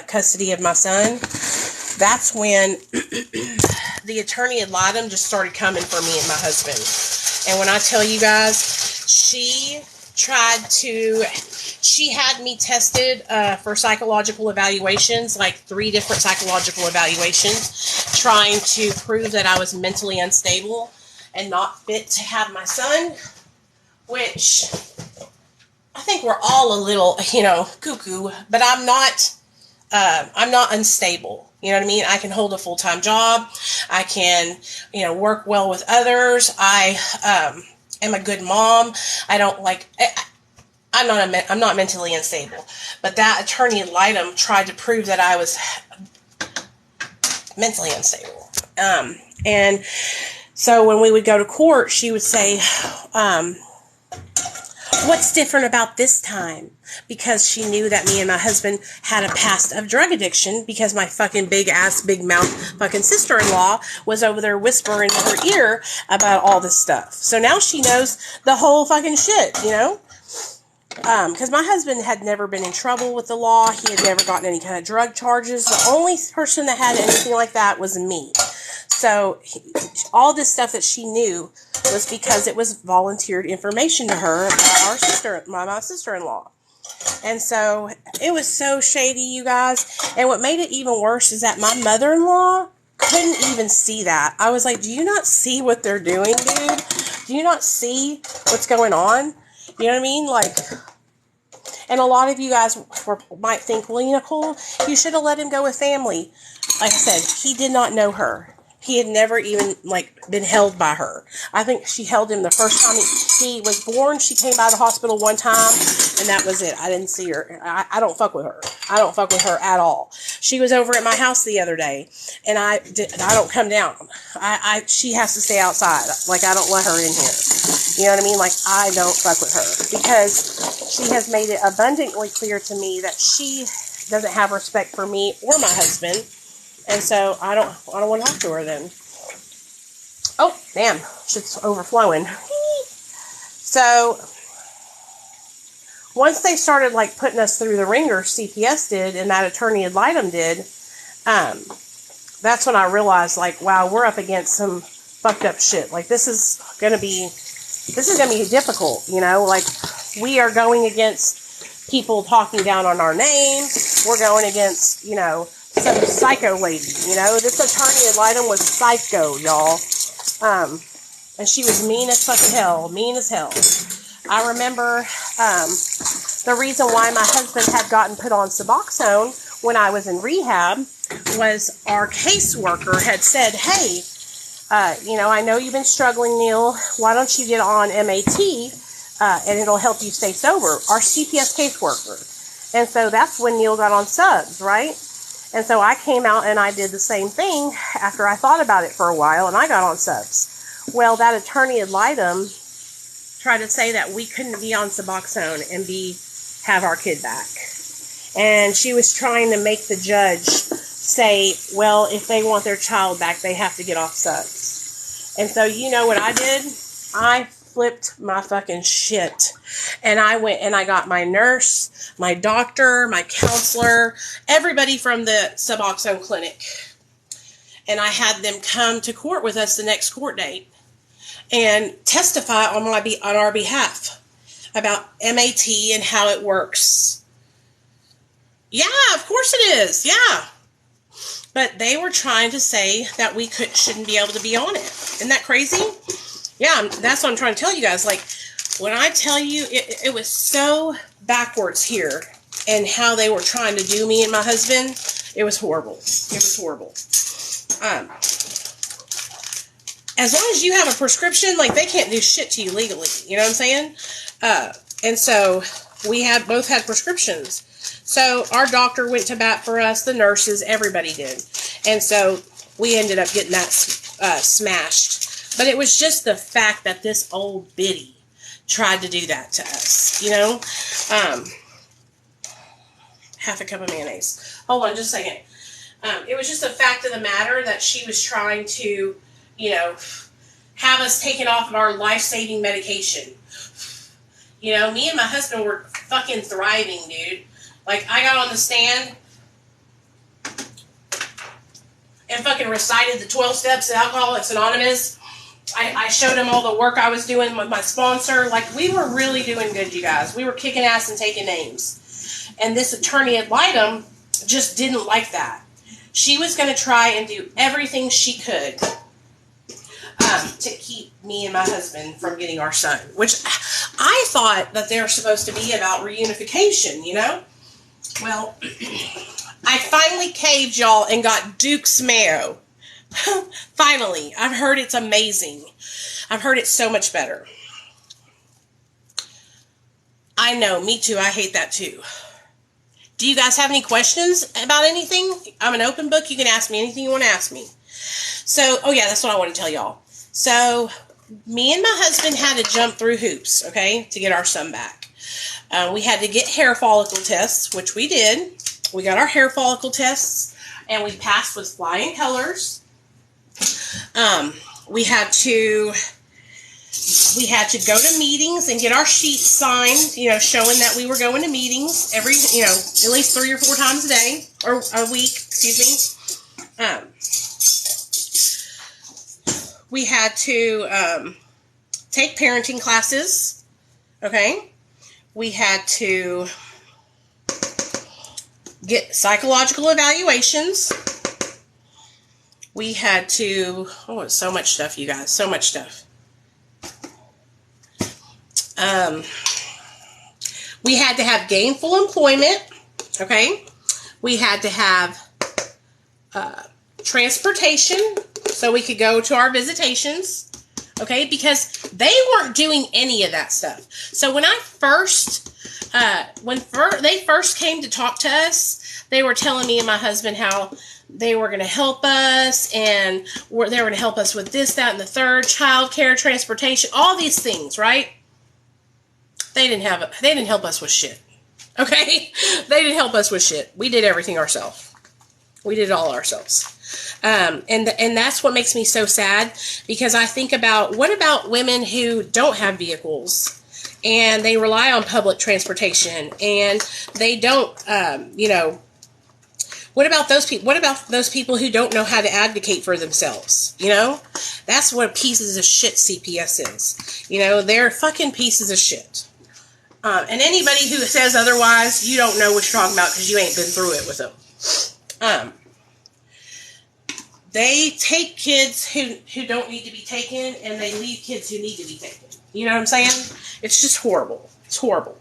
custody of my son, that's when the attorney ad litem just started coming for me and my husband. And when I tell you guys, she had me tested for psychological evaluations, like 3 different psychological evaluations, trying to prove that I was mentally unstable and not fit to have my son, which I think we're all a little, cuckoo, but I'm not unstable. You know what I mean? I can hold a full-time job. I can, work well with others. I am a good mom. I'm not mentally unstable. But that attorney ad litem tried to prove that I was mentally unstable. And so when we would go to court, she would say, what's different about this time? Because she knew that me and my husband had a past of drug addiction because my fucking big mouth fucking sister-in-law was over there whispering in her ear about all this stuff. So now she knows the whole fucking shit, because my husband had never been in trouble with the law. He had never gotten any kind of drug charges. The only person that had anything like that was me. So all this stuff that she knew was because it was volunteered information to her about my sister-in-law. And so it was so shady, you guys. And what made it even worse is that my mother-in-law couldn't even see that. I was like, do you not see what they're doing, dude? Do you not see what's going on? You know what I mean? Like, and a lot of you guys might think, well, Nicole, you should have let him go with family. Like I said, he did not know her. He had never even, been held by her. I think she held him the first time he was born. She came by the hospital one time, and that was it. I didn't see her. I don't fuck with her. I don't fuck with her at all. She was over at my house the other day, and I don't come down. She has to stay outside. I don't let her in here. You know what I mean? I don't fuck with her. Because she has made it abundantly clear to me that she doesn't have respect for me or my husband. And so I don't want to talk to her then. Oh, damn. Shit's overflowing. So once they started putting us through the ringer, CPS did, and that attorney ad litem did, that's when I realized, wow, we're up against some fucked up shit. This is gonna be difficult, we are going against people talking down on our name. We're going against, some psycho lady, this attorney ad litem was psycho, y'all. And she was mean as fucking hell, I remember, the reason why my husband had gotten put on Suboxone when I was in rehab was our caseworker had said, hey, I know you've been struggling, Neil. Why don't you get on MAT, and it'll help you stay sober? Our CPS caseworker. And so that's when Neil got on subs, right? And so I came out and I did the same thing after I thought about it for a while, and I got on subs. Well, that attorney ad litem tried to say that we couldn't be on Suboxone and have our kid back. And she was trying to make the judge say, well, if they want their child back, they have to get off subs. And so you know what I did? I flipped my fucking shit. And I went and I got my nurse, my doctor, my counselor, everybody from the Suboxone clinic. And I had them come to court with us the next court date and testify on our behalf about MAT and how it works. Yeah, of course it is. Yeah. But they were trying to say that we shouldn't be able to be on it. Isn't that crazy? Yeah, that's what I'm trying to tell you guys. Like, when I tell you, it was so backwards here and how they were trying to do me and my husband, it was horrible. It was horrible. As long as you have a prescription, like, they can't do shit to you legally. You know what I'm saying? And so we both had prescriptions. So our doctor went to bat for us, the nurses, everybody did. And so we ended up getting that smashed. But it was just the fact that this old biddy tried to do that to us, you know? Half a cup of mayonnaise. Hold on just a second. It was just a fact of the matter that she was trying to, you know, have us taken off of our life-saving medication. You know, me and my husband were fucking thriving, dude. Like, I got on the stand and fucking recited the 12 steps of Alcoholics Anonymous. I showed him all the work I was doing with my sponsor. Like, we were really doing good, you guys. We were kicking ass and taking names. And this attorney ad litem just didn't like that. She was going to try and do everything she could to keep me and my husband from getting our son. Which I thought that they were supposed to be about reunification, you know? Well, I finally caved, y'all, and got Duke's Mayo. Finally. I've heard it's amazing. I've heard it's so much better. I know, me too. I hate that too. Do you guys have any questions about anything? I'm an open book. You can ask me anything you want to ask me. So, oh yeah, that's what I want to tell y'all. So, me and my husband had to jump through hoops, okay, to get our son back. We had to get hair follicle tests, which we did. We got our hair follicle tests, and we passed with flying colors. We had to go to meetings and get our sheets signed, you know, showing that we were going to meetings every, you know, at least 3 or 4 times a day, or a week, excuse me. We had to take parenting classes, okay? We had to get psychological evaluations. We had to, oh, so much stuff, you guys, so much stuff. We had to have gainful employment, okay? We had to have transportation so we could go to our visitations, okay? Because they weren't doing any of that stuff. So when I first, they first came to talk to us, they were telling me and my husband how they were going to help us, and they were going to help us with this, that, and the third, childcare, transportation, all these things, right? They didn't help us with shit. Okay? They didn't help us with shit. We did everything ourselves. We did it all ourselves. And that's what makes me so sad, because I think about, what about women who don't have vehicles and they rely on public transportation and they don't, you know, what about those people? What about those people who don't know how to advocate for themselves? You know, that's what pieces of shit CPS is. You know, they're fucking pieces of shit. And anybody who says otherwise, you don't know what you're talking about because you ain't been through it with them. They take kids who don't need to be taken, and they leave kids who need to be taken. You know what I'm saying? It's just horrible. It's horrible.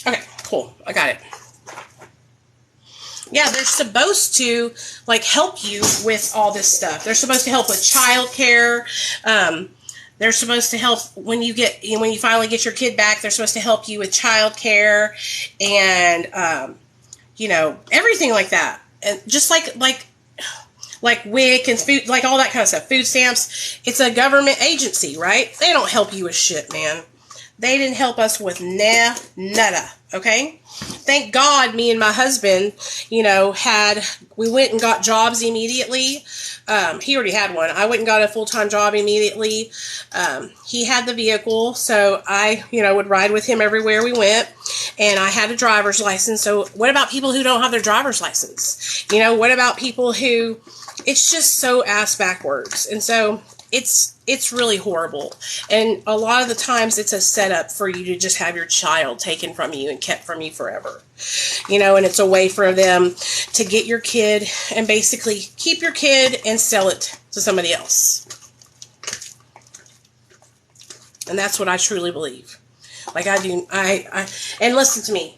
Okay, cool. I got it. Yeah, they're supposed to, like, help you with all this stuff. They're supposed to help with childcare, They're supposed to help when you finally get your kid back. They're supposed to help you with childcare and everything like that. And just like WIC and food, like all that kind of stuff. Food stamps. It's a government agency, right? They don't help you with shit, man. They didn't help us with nada. Okay? Thank God me and my husband, we went and got jobs immediately. He already had one. I went and got a full-time job immediately. He had the vehicle, so I, would ride with him everywhere we went. And I had a driver's license. So what about people who don't have their driver's license? What about people who, it's just so ass backwards. And so it's really horrible. And a lot of the times it's a setup for you to just have your child taken from you and kept from you forever. And it's a way for them to get your kid and basically keep your kid and sell it to somebody else. And that's what I truly believe. Like I do, and listen to me.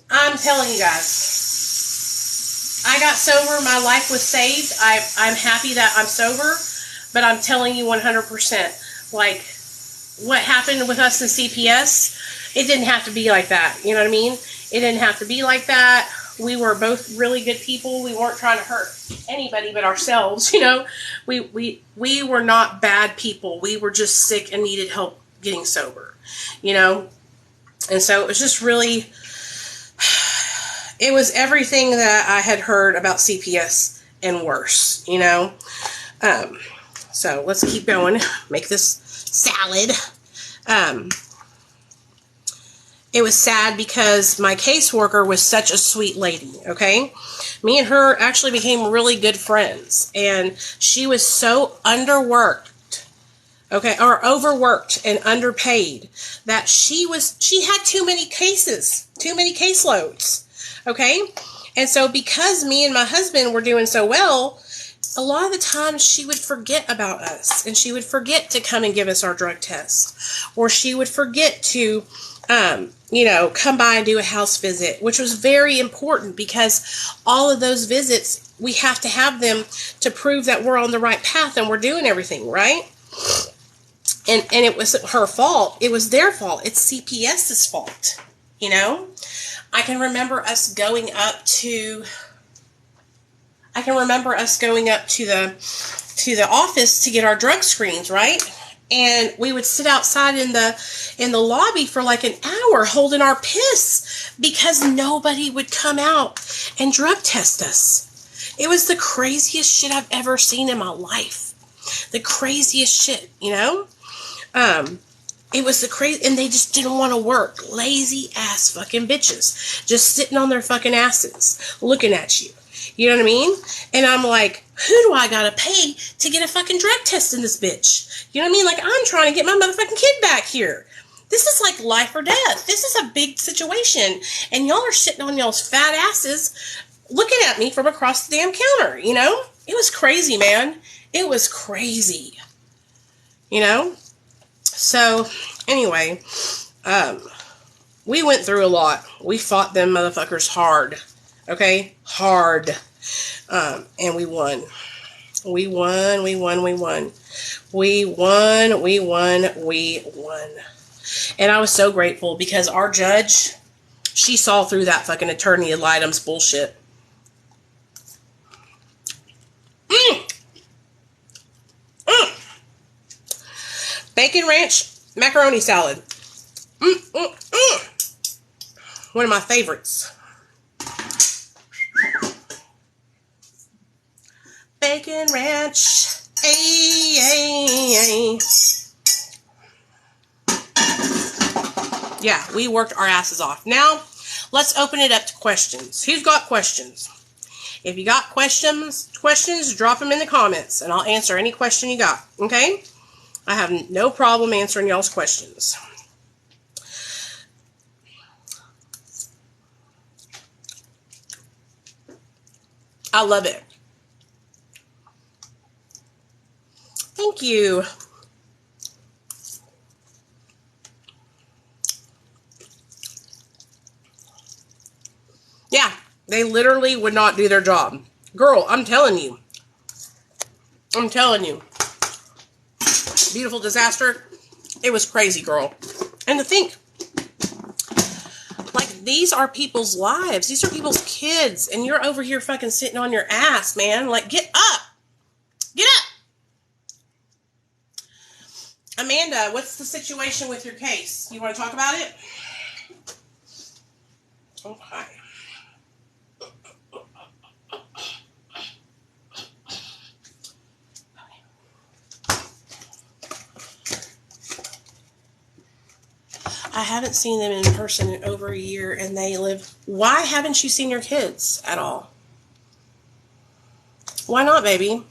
I'm telling you guys, I got sober, my life was saved. I'm happy that I'm sober. But I'm telling you 100%, like, what happened with us in CPS, it didn't have to be like that. You know what I mean? It didn't have to be like that. We were both really good people. We weren't trying to hurt anybody but ourselves, We were not bad people. We were just sick and needed help getting sober, And so it was just really, it was everything that I had heard about CPS and worse, So let's keep going. Make this salad. It was sad because my caseworker was such a sweet lady, okay? Me and her actually became really good friends. And she was so underworked, okay, or overworked and underpaid that she had too many caseloads, okay? And so because me and my husband were doing so well, a lot of the times she would forget about us, and she would forget to come and give us our drug test, or she would forget to, come by and do a house visit, which was very important because all of those visits, we have to have them to prove that we're on the right path and we're doing everything right. And it wasn't her fault. It was their fault. It's CPS's fault. I can remember us going up to the office to get our drug screens, right? And we would sit outside in the lobby for like an hour holding our piss because nobody would come out and drug test us. It was the craziest shit I've ever seen in my life. The craziest shit, It was the crazy, and they just didn't want to work. Lazy ass fucking bitches. Just sitting on their fucking asses, looking at you. You know what I mean? And I'm like, who do I gotta pay to get a fucking drug test in this bitch? You know what I mean? Like, I'm trying to get my motherfucking kid back here. This is like life or death. This is a big situation. And y'all are sitting on y'all's fat asses looking at me from across the damn counter, It was crazy, man. It was crazy. So, anyway, we went through a lot. We fought them motherfuckers hard. Okay? Hard. And we won. We won. And I was so grateful because our judge, she saw through that fucking attorney ad litem's bullshit. Bacon ranch macaroni salad. One of my favorites. Bacon ranch. Ay, ay, ay. Yeah, we worked our asses off. Now, let's open it up to questions. Who's got questions? If you got questions, drop them in the comments, and I'll answer any question you got, okay? I have no problem answering y'all's questions. I love it. Thank you. Yeah, they literally would not do their job. Girl, I'm telling you. beautiful disaster. It was crazy, girl. And to think, like, these are people's lives. These are people's kids. And you're over here fucking sitting on your ass, man. Like, get up. Get up. Amanda, what's the situation with your case? You want to talk about it? Okay. I haven't seen them in person in over a year, and they live... Why haven't you seen your kids at all? Why not, baby?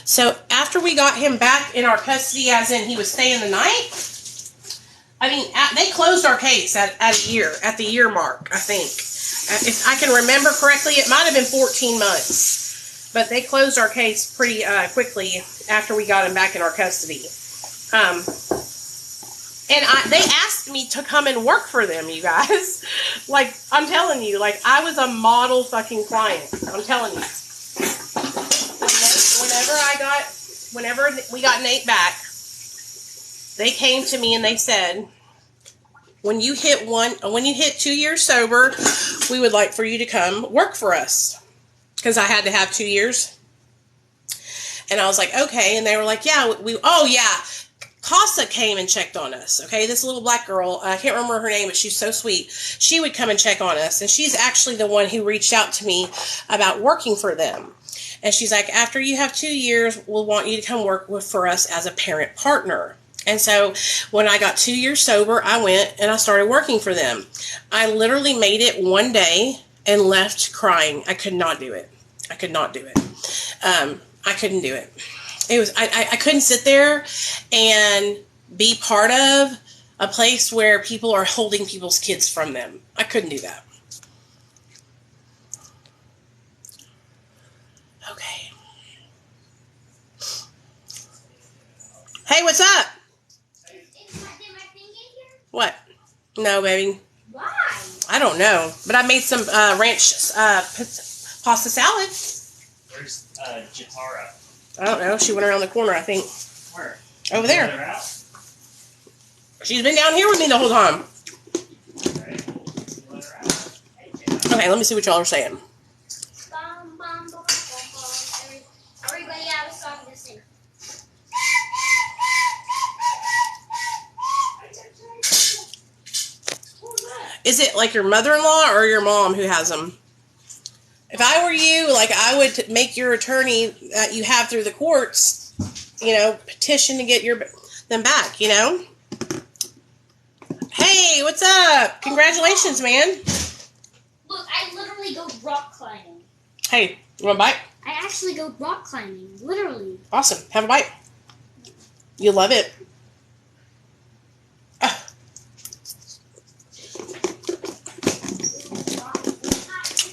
So after we got him back in our custody, as in he was staying the night, I mean, they closed our case at the year mark, I think. If I can remember correctly, it might have been 14 months. But they closed our case pretty quickly after we got him back in our custody. And they asked me to come and work for them, you guys. Like, I'm telling you, like, I was a model fucking client. I'm telling you. Whenever we got Nate back, they came to me and they said, when you hit 2 years sober, we would like for you to come work for us. Because I had to have 2 years. And I was like, okay. And they were like, yeah, Casa came and checked on us. Okay, this little black girl, I can't remember her name, but she's so sweet. She would come and check on us. And she's actually the one who reached out to me about working for them. And she's like, after you have 2 years, we'll want you to come work for us as a parent partner. And so when I got 2 years sober, I went and I started working for them. I literally made it one day and left crying. I could not do it. I couldn't do it. It was, I couldn't sit there and be part of a place where people are holding people's kids from them. I couldn't do that. Okay. Hey, what's up? What? No, baby. Why? I don't know, but I made some ranch pasta salad. Where's Jatara? I don't know. She went around the corner, I think. Where? Over there. She's been down here with me the whole time. Okay, let me see what y'all are saying. Everybody have a song to sing. Is it like your mother-in-law or your mom who has them? If I were you, like, I would make your attorney that you have through the courts, petition to get them back, Hey, what's up? Congratulations, man. Look, I literally go rock climbing. Hey, you want a bite? I actually go rock climbing, literally. Awesome. Have a bite. You love it.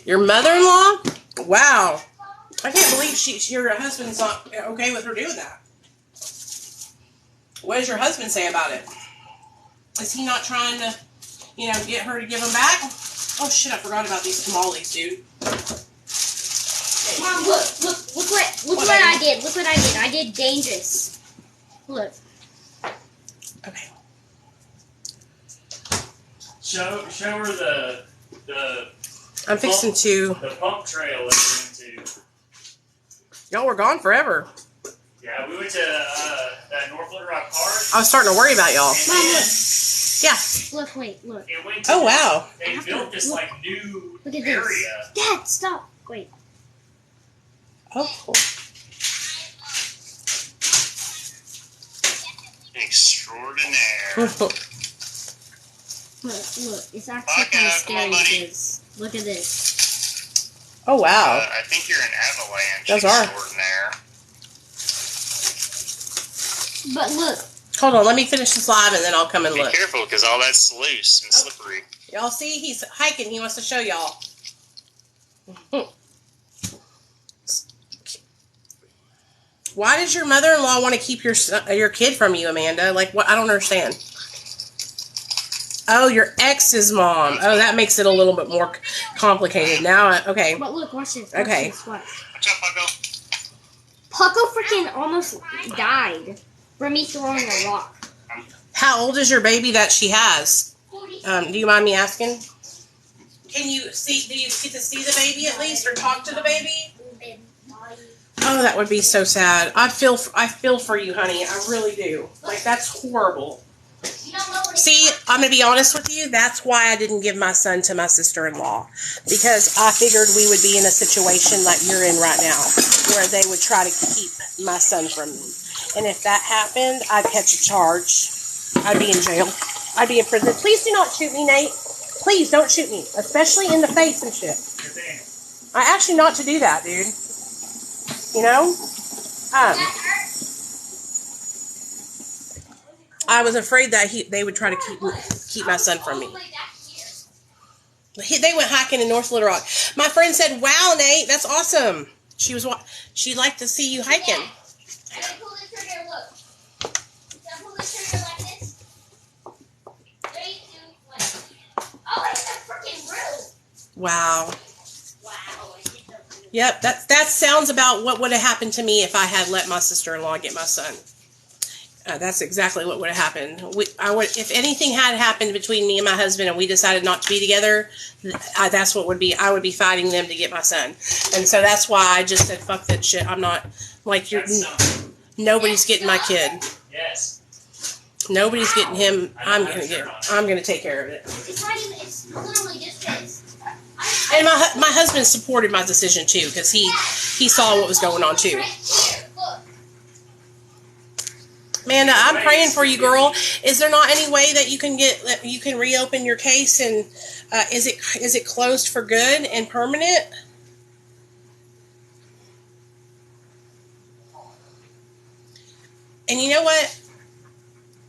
Your mother-in-law? Wow. I can't believe your husband's not okay with her doing that. What does your husband say about it? Is he not trying to, get her to give him back? Oh, shit, I forgot about these tamales, dude. Mom, look what I did. Look what I did. I did dangerous. Look. Okay. Show her the I'm fixing to... The pump trail that we went to. Y'all were gone forever. Yeah, we went to that North Little Rock Park. I was starting to worry about y'all. Mom, look. Yeah. Look, wait, look. It went to wow. They built this, new look at area. This. Dad, stop. Wait. Oh, cool. Extraordinaire. Look, it's actually kind of scary. Look at this. Oh, wow. I think you're an avalanche. Those are. Extraordinaire. But look. Hold on, let me finish this live and then I'll come and Be look. careful, because all that's loose and slippery. Y'all see, he's hiking. He wants to show y'all. Why does your mother-in-law want to keep your kid from you, Amanda? Like, what? I don't understand. Oh, your ex's mom. Oh, that makes it a little bit more complicated. Now, okay. But look, watch this. Okay. Watch. What's up, Paco? Pucko freaking almost died from me throwing a rock. How old is your baby that she has? Do you mind me asking? Can you see? Do you get to see the baby at least, or talk to the baby? Oh, that would be so sad. I feel for you, honey. I really do. Like, that's horrible. See, I'm going to be honest with you. That's why I didn't give my son to my sister-in-law. Because I figured we would be in a situation like you're in right now, where they would try to keep my son from me. And if that happened, I'd catch a charge. I'd be in jail. I'd be in prison. Please do not shoot me, Nate. Please don't shoot me. Especially in the face and shit. I asked you not to do that, dude. You know? I was afraid that they would try to keep my son from me. They went hiking in North Little Rock. My friend said, "Wow, Nate, that's awesome." She'd like to see you hiking. And I pull the trigger, look. I pull the trigger like this. 3, 2, 1. Oh, it's a freaking roof. Wow. Wow. Yep, that sounds about what would have happened to me if I had let my sister-in-law get my son. That's exactly what would have happened. If anything had happened between me and my husband and we decided not to be together, that's what would be. I would be fighting them to get my son. And so that's why I just said, fuck that shit. I'm not, like, nobody's getting my kid. Yes. Nobody's getting him. I'm gonna take care of it. It's not even, it's literally just this. And my husband supported my decision too, because he saw what was going on too. Right here, look. Amanda, I'm praying for you, girl. Is there not any way that you can reopen your case, and is it closed for good and permanent? And you know what?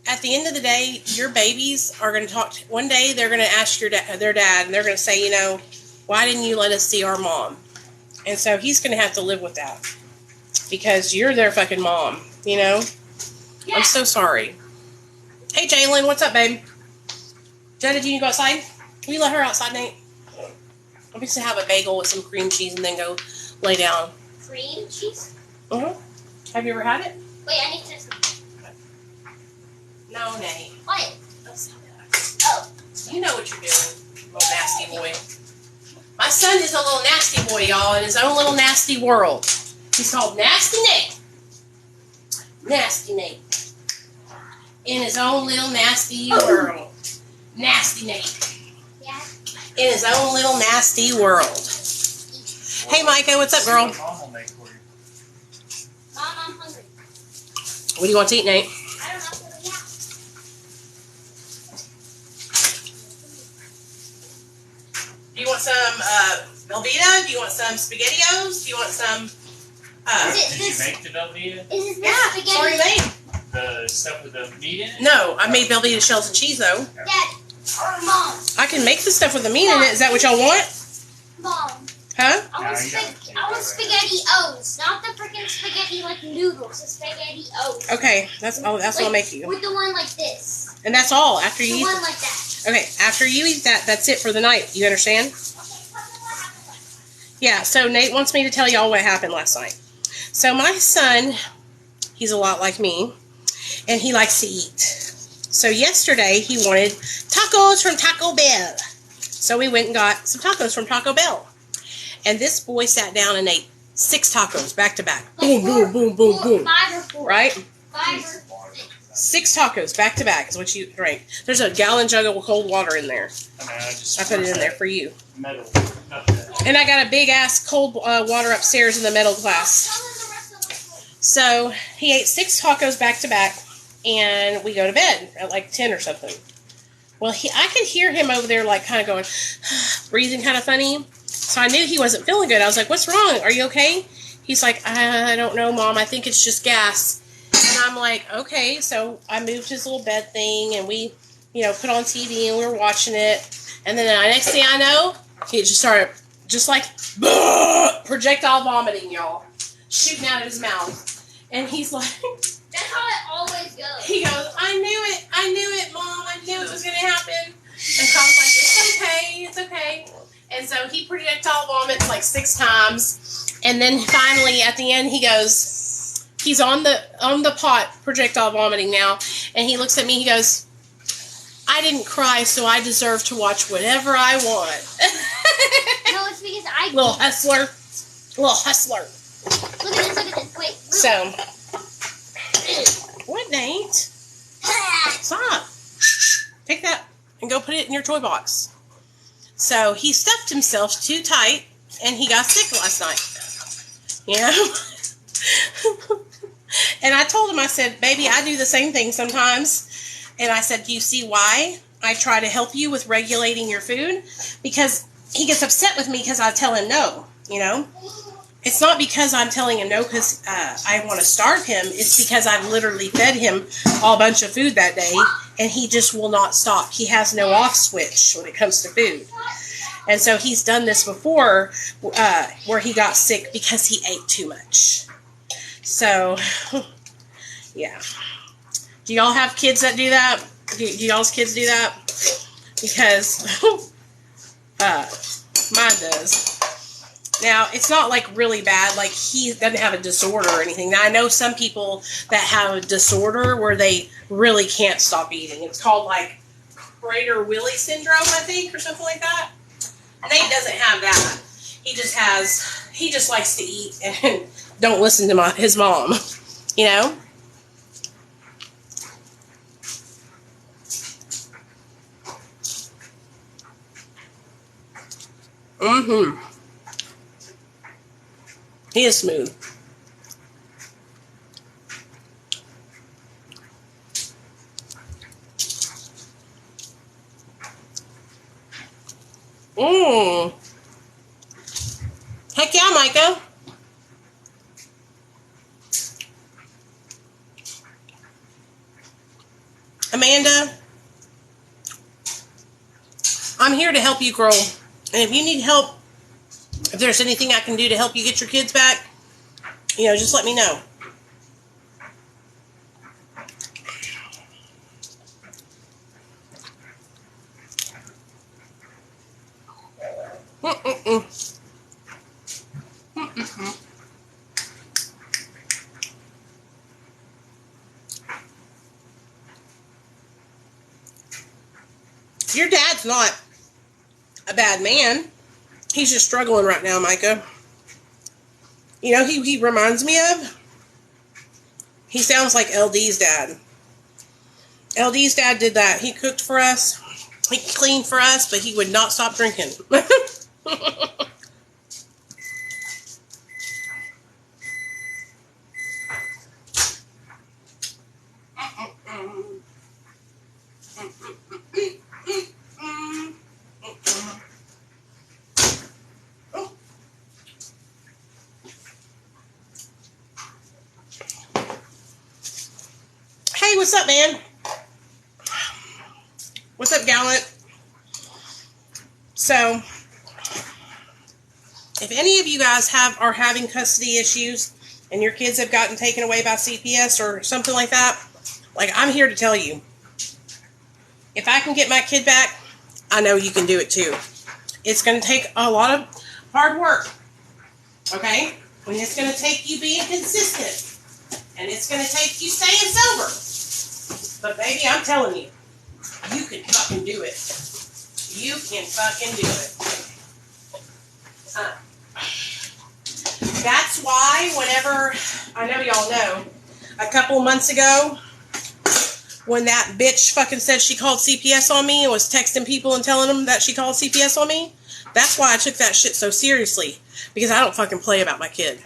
At the end of the day, your babies are going to talk. One day, they're going to ask their dad, and they're going to say, you know, why didn't you let us see our mom? And so he's going to have to live with that because you're their fucking mom, you know? Yeah. I'm so sorry. Hey, Jalen, what's up, babe? Jetta, do you need to go outside? Will you let her outside, Nate? I'm just going to have a bagel with some cream cheese and then go lay down. Cream cheese? Uh-huh. Have you ever had it? Wait, I need to... No, Nate. What? Oh. You know what you're doing, little nasty boy. My son is a little nasty boy, y'all, in his own little nasty world. He's called Nasty Nate. Nasty Nate. In his own little nasty world. Nasty Nate. Yeah. In his own little nasty world. Hey, Micah, what's up, girl? Mom will make for you. Mom, I'm hungry. What do you want to eat, Nate? I don't know. Yeah. Do you want some Velveeta? Do you want some SpaghettiOs? Do you want some... Is Did you make the Velveeta? Is it Yeah, it's already spaghetti? made. The stuff with the meat in it? No, I made Velveeta shells and cheese, though. Dad. Or Mom. I can make the stuff with the meat in it. Is that what y'all want? Mom. Huh? I want SpaghettiOs. Not the freaking spaghetti like noodles. The SpaghettiOs. Okay, that's what I'll make you. With the one like this. And that's all. After you The eat one like that. Okay, after you eat that, that's it for the night. You understand? Yeah, so Nate wants me to tell y'all what happened last night. So my son, he's a lot like me, and he likes to eat. So yesterday, he wanted tacos from Taco Bell. So we went and got some tacos from Taco Bell. And this boy sat down and ate 6 tacos back to back. Boom, boom, boom, boom, boom. 5 or 4. Right? 5 or 6. 6 tacos back to back is what you drank. There's a gallon jug of cold water in there. I put it in there for you. Metal. And I got a big ass cold water upstairs in the metal glass. So he ate 6 tacos back to back, and we go to bed at like 10 or something. Well, I could hear him over there, like kind of going, breathing kind of funny. So I knew he wasn't feeling good. I was like, "What's wrong? Are you okay?" He's like, "I don't know, Mom. I think it's just gas." And I'm like, "Okay." So I moved his little bed thing, and we, put on TV, and we were watching it. And then the next thing I know, he just started, just like, projectile vomiting, y'all. Shooting out of his mouth. And he's like... That's how it always goes. He goes, I knew it, Mom. I knew it was going to happen. And Tom's like, it's okay. And so he projectile vomits like 6 times. And then finally at the end he goes, he's on the pot projectile vomiting now. And he looks at me, he goes, I didn't cry, so I deserve to watch whatever I want. No, it's because I Little hustler. Little hustler. Look at this, look at this. Wait. So, what, Nate? Stop. Take that and go put it in your toy box. So, he stuffed himself too tight, and he got sick last night. You know? And I told him, I said, baby, I do the same thing sometimes. And I said, do you see why I try to help you with regulating your food? Because he gets upset with me because I tell him no, you know? It's not because I'm telling him no because I want to starve him. It's because I've literally fed him a bunch of food that day, and he just will not stop. He has no off switch when it comes to food. And so he's done this before where he got sick because he ate too much. So, yeah. Do y'all have kids that do that? Do y'all's kids do that? Because mine does. Now, it's not like really bad, like he doesn't have a disorder or anything. Now, I know some people that have a disorder where they really can't stop eating. It's called like Prader-Willi syndrome, I think, or something like that. Nate doesn't have that. He just likes to eat and don't listen to his mom, you know? Mm-hmm. He is smooth. Mmm. Heck yeah, Micah. Amanda, I'm here to help you grow. And if you need help, if there's anything I can do to help you get your kids back, you know, just let me know. Your dad's not a bad man. He's just struggling right now, Micah. You know, he reminds me of, he sounds like LD's dad. LD's dad did that. He cooked for us. He cleaned for us, but he would not stop drinking. Hey, what's up, man? What's up, Gallant? So, if any of you guys are having custody issues and your kids have gotten taken away by CPS or something like that, like, I'm here to tell you, if I can get my kid back, I know you can do it too. It's going to take a lot of hard work, okay? And it's going to take you being consistent, and it's going to take you staying sober. But baby, I'm telling you, you can fucking do it. You can fucking do it. That's why whenever, I know y'all know, a couple months ago, when that bitch fucking said she called CPS on me and was texting people and telling them that she called CPS on me, that's why I took that shit so seriously. Because I don't fucking play about my kid.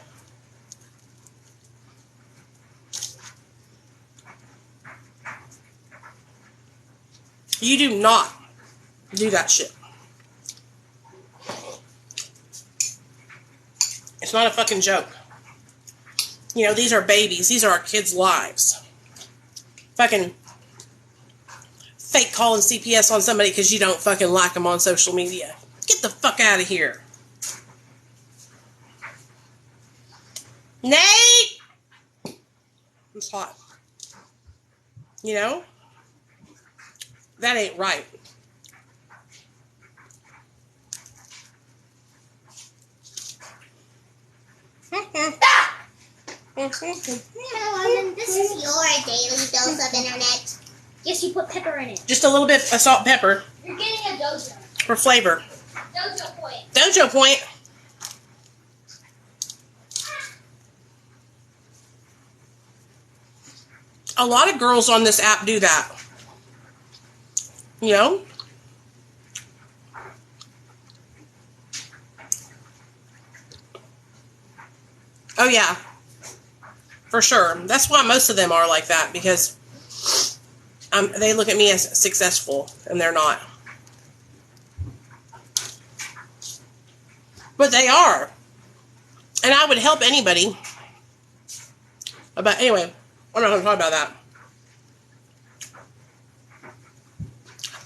You do not do that shit. It's not a fucking joke. You know, these are babies. These are our kids' lives. Fucking fake calling CPS on somebody because you don't fucking like them on social media. Get the fuck out of here. Nate! It's hot. You know? That ain't right. Hello, this is your daily dose of internet. Yes, you put pepper in it. Just a little bit of salt and pepper You're getting a dojo. for flavor. Dojo point. Dojo Point. A lot of girls on this app do that. You know? Oh, yeah. For sure. That's why most of them are like that, because they look at me as successful, and they're not. But they are. And I would help anybody. But anyway, I'm not going to talk about that.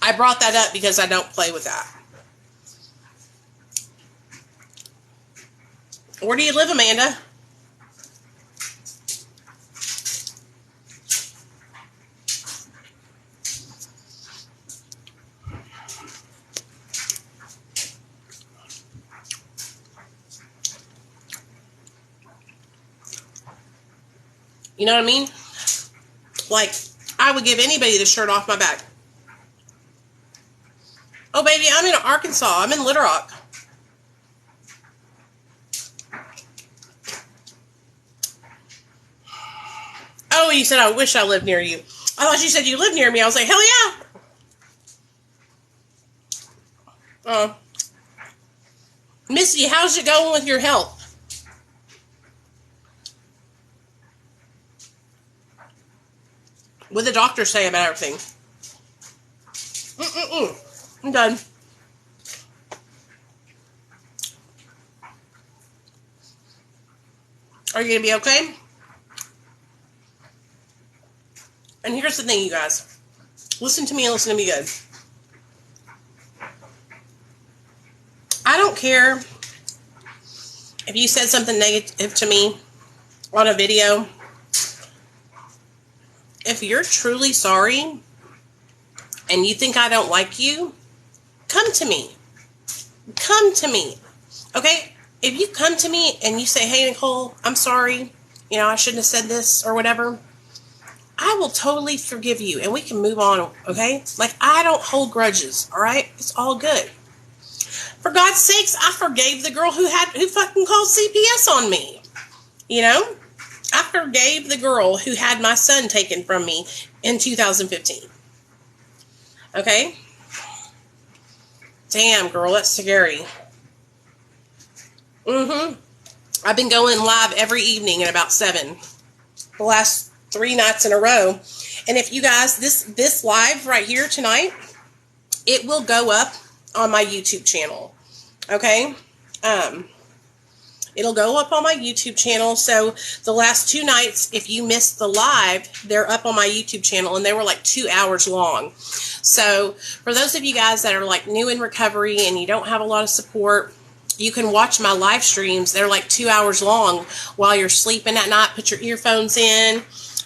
I brought that up because I don't play with that. Where do you live, Amanda? You know what I mean? Like, I would give anybody the shirt off my back. Oh, baby, I'm in Arkansas. I'm in Little Rock. Oh, you said, I wish I lived near you. I thought you said you lived near me. I was like, hell yeah. Missy, how's it going with your health? What did the doctor say about everything? I'm done. Are you going to be okay? And here's the thing, you guys. Listen to me and listen to me good. I don't care if you said something negative to me on a video. If you're truly sorry and you think I don't like you, come to me. Come to me. Okay? If you come to me and you say, hey, Nicole, I'm sorry. You know, I shouldn't have said this or whatever. I will totally forgive you and we can move on, okay? Like, I don't hold grudges, all right? It's all good. For God's sakes, I forgave the girl who fucking called CPS on me. You know? I forgave the girl who had my son taken from me in 2015. Okay? Damn, girl, that's scary. I've been going live every evening at about 7. The last 3 nights in a row. And if you guys, this live right here tonight, it will go up on my YouTube channel. Okay? It'll go up on my YouTube channel. So the last 2 nights, if you missed the live, they're up on my YouTube channel, and they were like 2 hours long. So for those of you guys that are like new in recovery and you don't have a lot of support, you can watch my live streams. They're like 2 hours long while you're sleeping at night. Put your earphones in,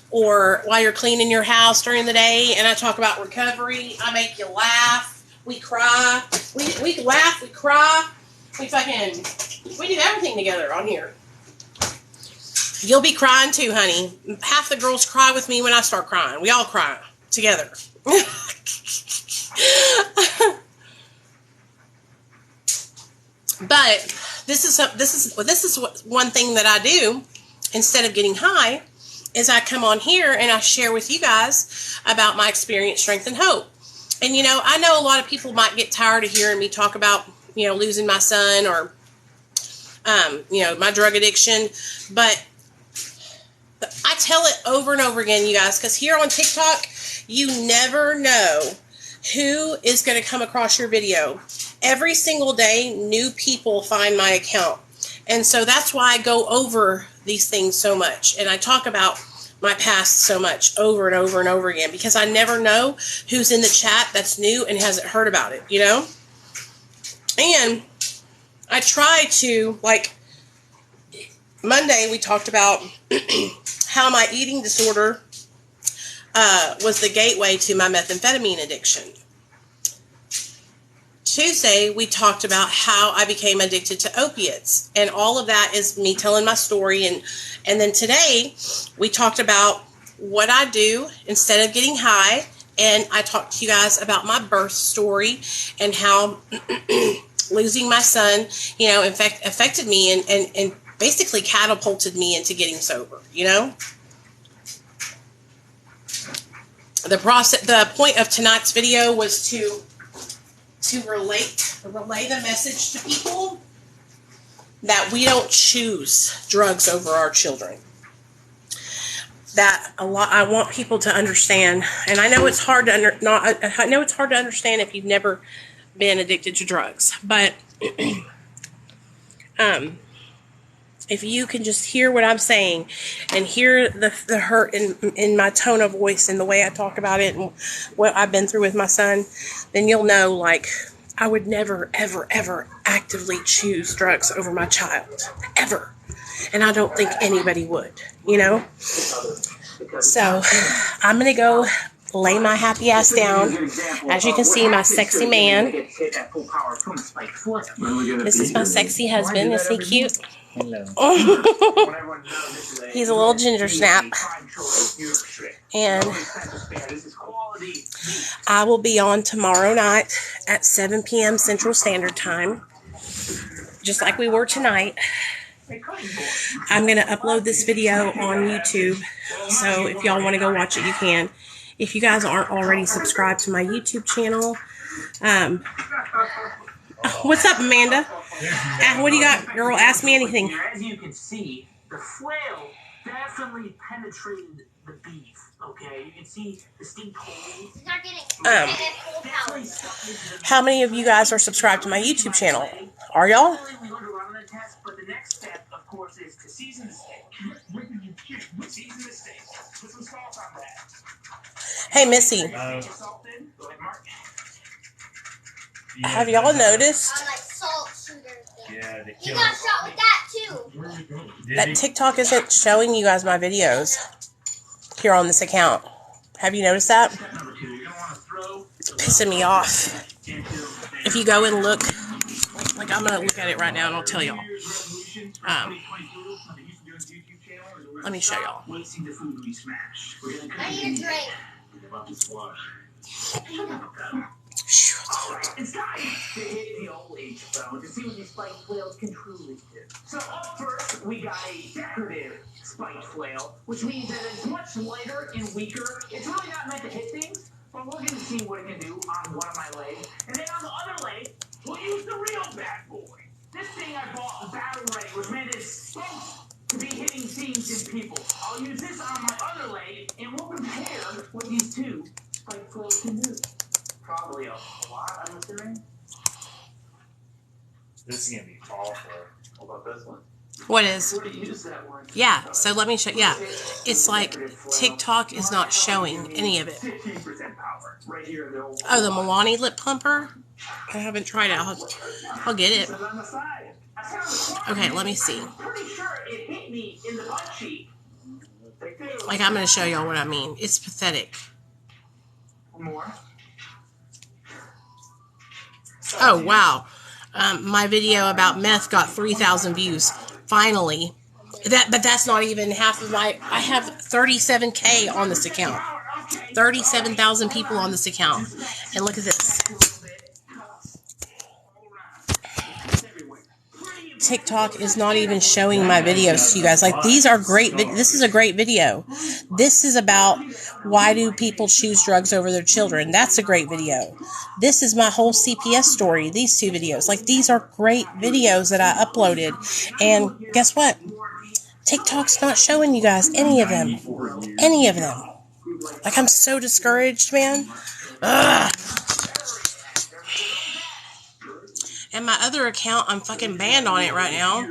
or while you're cleaning your house during the day. And I talk about recovery. I make you laugh. We cry. We laugh. We cry. We do everything together on here. You'll be crying too, honey. Half the girls cry with me when I start crying. We all cry together. But this is one thing that I do instead of getting high, is I come on here and I share with you guys about my experience, strength, and hope. And you know, I know a lot of people might get tired of hearing me talk about, you know, losing my son or you know, my drug addiction, but I tell it over and over again, you guys, because here on TikTok, you never know who is going to come across your video. Every single day, new people find my account. And so that's why I go over these things so much. And I talk about my past so much over and over and over again, because I never know who's in the chat that's new and hasn't heard about it, you know? And I try to, like, Monday we talked about how my eating disorder was the gateway to my methamphetamine addiction. Tuesday, we talked about how I became addicted to opiates. And all of that is me telling my story. And then today, we talked about what I do instead of getting high. And I talked to you guys about my birth story and how losing my son, you know, in fact, affected me and basically catapulted me into getting sober, you know? The point of tonight's video was to relay the message to people that we don't choose drugs over our children. That I want people to understand, and I know it's hard to understand if you've never been addicted to drugs, but if you can just hear what I'm saying and hear the hurt in my tone of voice and the way I talk about it and what I've been through with my son, then you'll know, like, I would never, ever, ever actively choose drugs over my child. Ever. And I don't think anybody would, you know? So, I'm going to go lay my happy ass down. As you can see, my sexy man. This is my sexy husband. Isn't he cute? He's a little ginger snap. And I will be on tomorrow night at 7 p.m. Central Standard Time, just like we were tonight. I'm going to upload this video on YouTube, so if y'all want to go watch it, you can. If you guys aren't already subscribed to my YouTube channel, what's up, Amanda? What do you got, girl? Ask me anything. As you can see, the flail definitely penetrated the beef. Okay, you can see distinct holes. It's not getting full power. How many of you guys are subscribed to my YouTube channel? Are y'all? We learned a lot on the test, but the next step, of course, is to season the steak. Season the steak. Put some salt on that. Hey, Missy. Salt in. Go ahead, Mark. Have y'all noticed On like salt shooter thing. Yeah, they You kill got it. shot with that too. that TikTok isn't showing you guys my videos here on this account? Have you noticed that? It's pissing me off. If you go and look, like I'm going to look at it right now and I'll tell y'all. Let me show y'all. I need a drink. It's time to hit the old H-bone to see what these spiked flails can truly do. So up first, we got a decorative spiked flail, which means that it's much lighter and weaker. It's really not meant to hit things, but we're going to see what it can do on one of my legs. And then on the other leg, we'll use the real bad boy. This thing I bought, the battle ray, was meant as supposed to be hitting things and people. I'll use this on my other leg, and we'll compare what these two spiked flails can do. Probably a lot, I'm assuming. This is gonna be awful. How about this one? What is? Where do you use that one? Yeah, so let me show. Yeah, it's like TikTok is not showing any of it. 15% power. Right here in the old Oh, the Milani lip plumper? I haven't tried it. I'll get it. on the side. I found the Okay, let me see. I'm pretty sure it hit me in the butt cheek. Like, I'm going to show y'all what I mean. It's pathetic. More. Oh, wow. My video about meth got 3,000 views. Finally. But that's not even half of my... I have 37K on this account. 37,000 people on this account. And look at this. TikTok is not even showing my videos to you guys. Like, these are great. This is a great video. This is about why do people choose drugs over their children. That's a great video. This is my whole CPS story. These two videos. Like, these are great videos that I uploaded. And guess what? TikTok's not showing you guys any of them. Any of them. Like, I'm so discouraged, man. Ugh. And my other account, I'm fucking banned on it right now,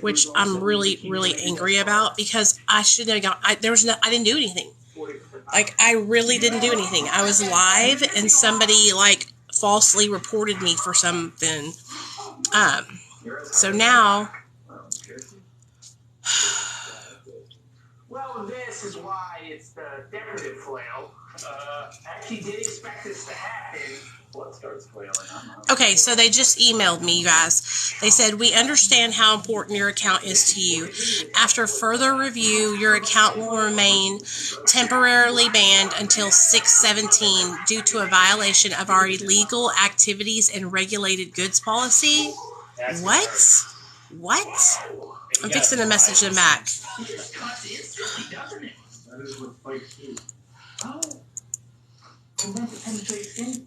which I'm really, really angry about because I shouldn't have gone. I didn't do anything. Like, I really didn't do anything. I was live and somebody, like, falsely reported me for something. So now, Well, this is why it's the decorative flail. Actually did expect this to happen. What starts flailing? Okay, so they just emailed me, you guys. They said, we understand how important your account is to you. After further review, your account will remain temporarily banned until 6/17 due to a violation of our illegal activities and regulated goods policy. What? What? I'm fixing to message them back. It just cuts instantly, doesn't it? That is what spikes do. Oh. Well, that's a penetrating skin.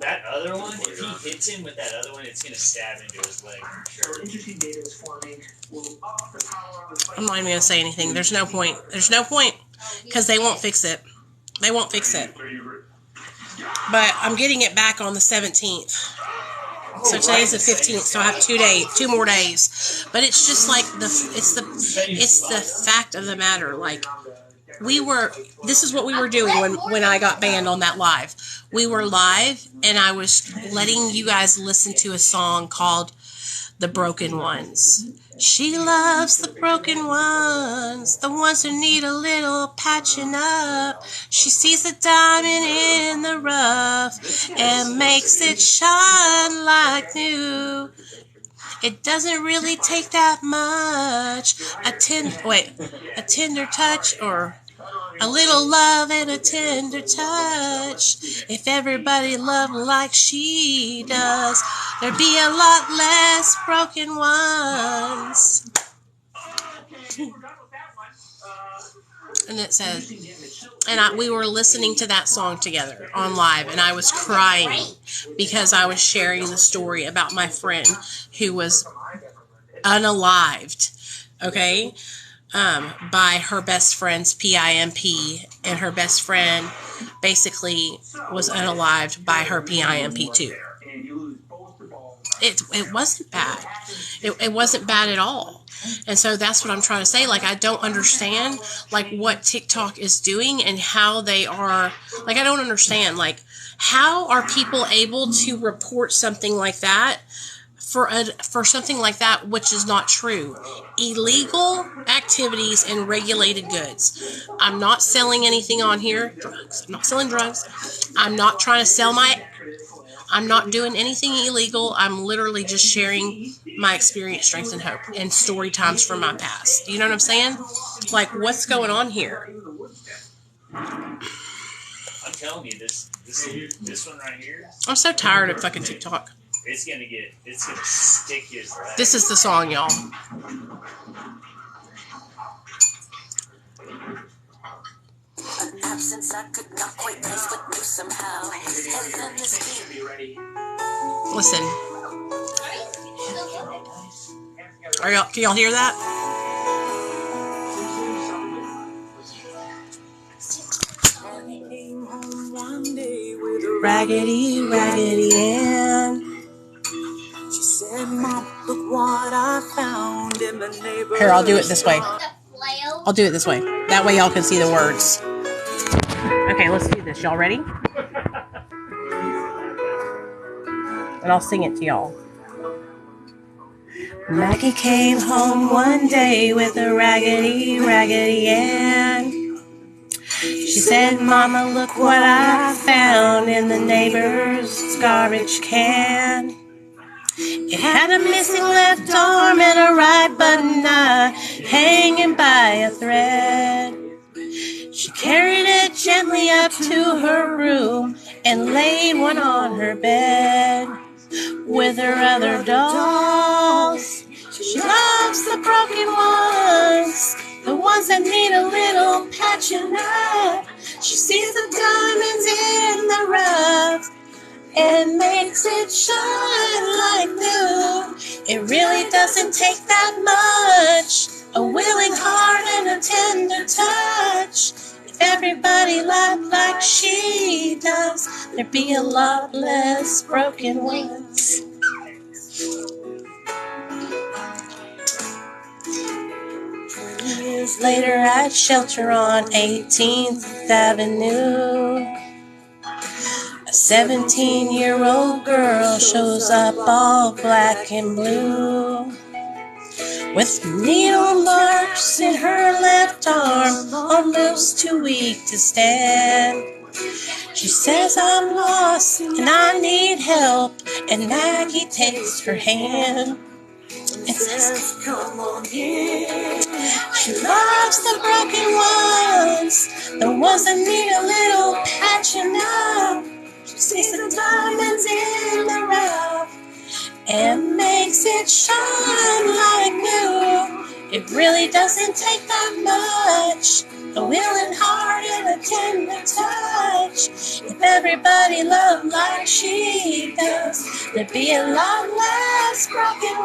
That other one, if he hits him with that other one, it's gonna stab into his leg for sure. Interesting data is forming. Will up the power of the spike. I'm not even going to say anything. There's no point. There's no point. Because they won't fix it. They won't fix it. But I'm getting it back on the 17th. So today's the 15th, so I have 2 more days. But it's just like it's the fact of the matter. Like, this is what we were doing when I got banned on that live. We were live, and I was letting you guys listen to a song called The Broken Ones. She loves the broken ones, the ones who need a little patching up. She sees a diamond in the rough and makes it shine like new. It doesn't really take that much. A tender touch, or a little love and a tender touch. If everybody loved like she does, there'd be a lot less broken ones. And it says, we were listening to that song together on live, and I was crying because I was sharing the story about my friend who was unalived, okay? By her best friend's PIMP, and her best friend basically was unalived by her PIMP too. It wasn't bad. It wasn't bad at all. And so that's what I'm trying to say. Like, I don't understand, like, what TikTok is doing and how they are, like, I don't understand, like, how are people able to report something like that for something like that, which is not true. Illegal activities and regulated goods. I'm not selling anything on here. Drugs. I'm not selling drugs. I'm not trying to sell I'm not doing anything illegal. I'm literally just sharing my experience, strength, and hope, and story times from my past. You know what I'm saying? Like, what's going on here? I'm telling you, this one right here. I'm so tired of fucking TikTok. It's gonna stick his leg. This is the song, y'all. An absence I could not quite place, but knew somehow. And then this beat. Listen. Can y'all hear that? Raggedy, Raggedy Ann. She said, Mom, look what I found in the neighborhood. Here, I'll do it this way. I'll do it this way. That way y'all can see the words. Okay, let's do this. Y'all ready? And I'll sing it to y'all. Maggie came home one day with a Raggedy, Raggedy Ann. She said, Mama, look what I found in the neighbor's garbage can. It had a missing left arm and a right button eye hanging by a thread. She carried it gently up to her room and laid one on her bed. With her other dolls, she loves the broken ones, the ones that need a little patching up. She sees the diamonds in the rough and makes it shine like new. It really doesn't take that much, a willing heart and a tender touch. If everybody loved like she does, there'd be a lot less broken ones. Years later at Shelter on 18th Avenue, a 17-year-old girl shows up all black and blue, with needle marks in her almost too weak to stand. She says I'm lost and I need help, and Maggie takes her hand and says, come on in. She loves the broken ones, the ones that need a little patching up. She sees the diamonds in the rough and makes it shine like new. It really doesn't take that much, a willing heart and a tender touch. If everybody loved like she does, there'd be a lot less broken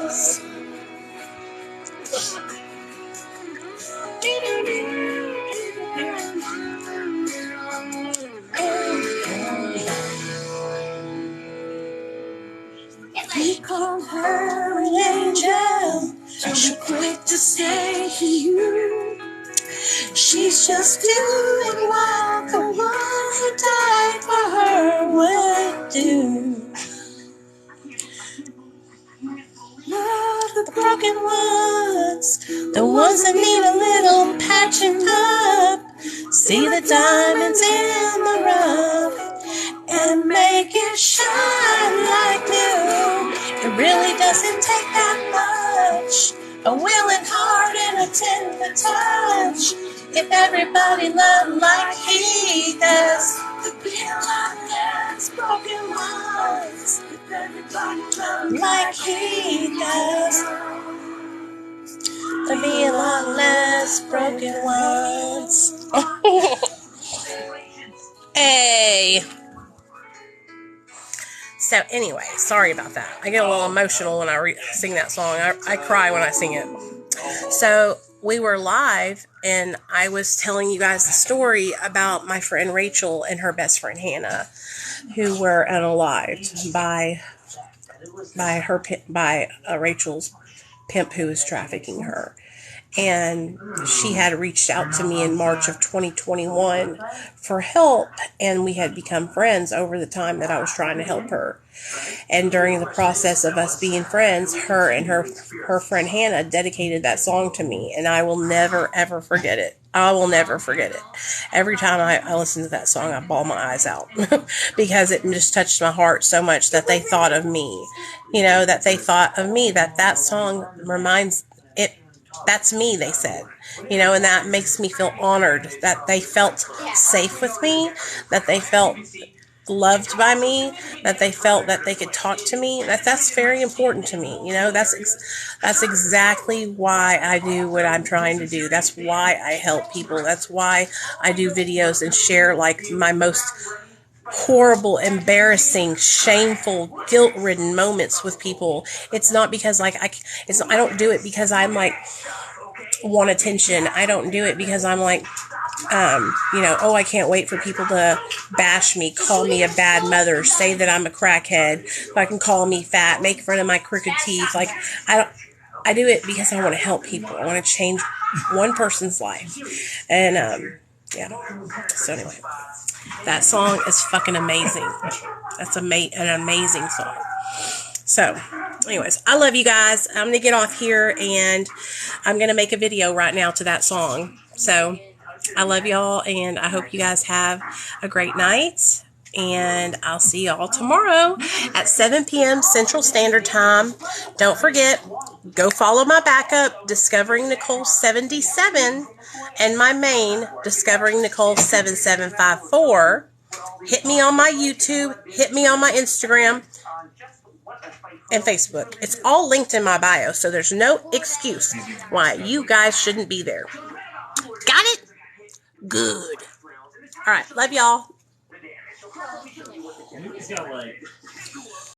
ones. We call her an angel, she's quick to say to you, she's just doing what the one who died for her would do. Love the broken ones, the ones that need a little patching up. See the diamonds in the rough and make it shine like new. It really doesn't take that much, a willing heart and a tender touch. If everybody loved like he does, there'd be a lot less broken ones. If everybody loved like he does, there'd be a lot less broken ones. Hey. So anyway, sorry about that. I get a little emotional when I sing that song. I cry when I sing it. So we were live, and I was telling you guys the story about my friend Rachel and her best friend Hannah, who were unalived by Rachel's pimp who was trafficking her. And she had reached out to me in March of 2021 for help, and we had become friends over the time that I was trying to help her. And during the process of us being friends, her and her friend Hannah dedicated that song to me, and I will never, ever forget it. I will never forget it. Every time I listen to that song, I bawl my eyes out because it just touched my heart so much that they thought of me, that they thought of me, that song reminds it. That's me, they said, and that makes me feel honored that they felt safe with me, that they felt loved by me, that they felt that they could talk to me. That's very important to me. That's exactly why I do what I'm trying to do. That's why I help people. That's why I do videos and share like my most horrible, embarrassing, shameful, guilt-ridden moments with people. It's not because I don't do it because I'm like want attention. I don't do it because I'm like, I can't wait for people to bash me, call me a bad mother, say that I'm a crackhead, fucking call me fat, make fun of my crooked teeth. Like, I do it because I want to help people. I want to change one person's life. And, so anyway, that song is fucking amazing. That's an amazing song. So, anyways, I love you guys. I'm going to get off here, and I'm going to make a video right now to that song. So, I love y'all, and I hope you guys have a great night. And I'll see y'all tomorrow at 7 p.m. Central Standard Time. Don't forget, go follow my backup, Discovering Nicole 77, and my main, Discovering Nicole 7754. Hit me on my YouTube, hit me on my Instagram and Facebook. It's all linked in my bio, so there's no excuse why you guys shouldn't be there. Got it? Good. All right, love y'all. He's got like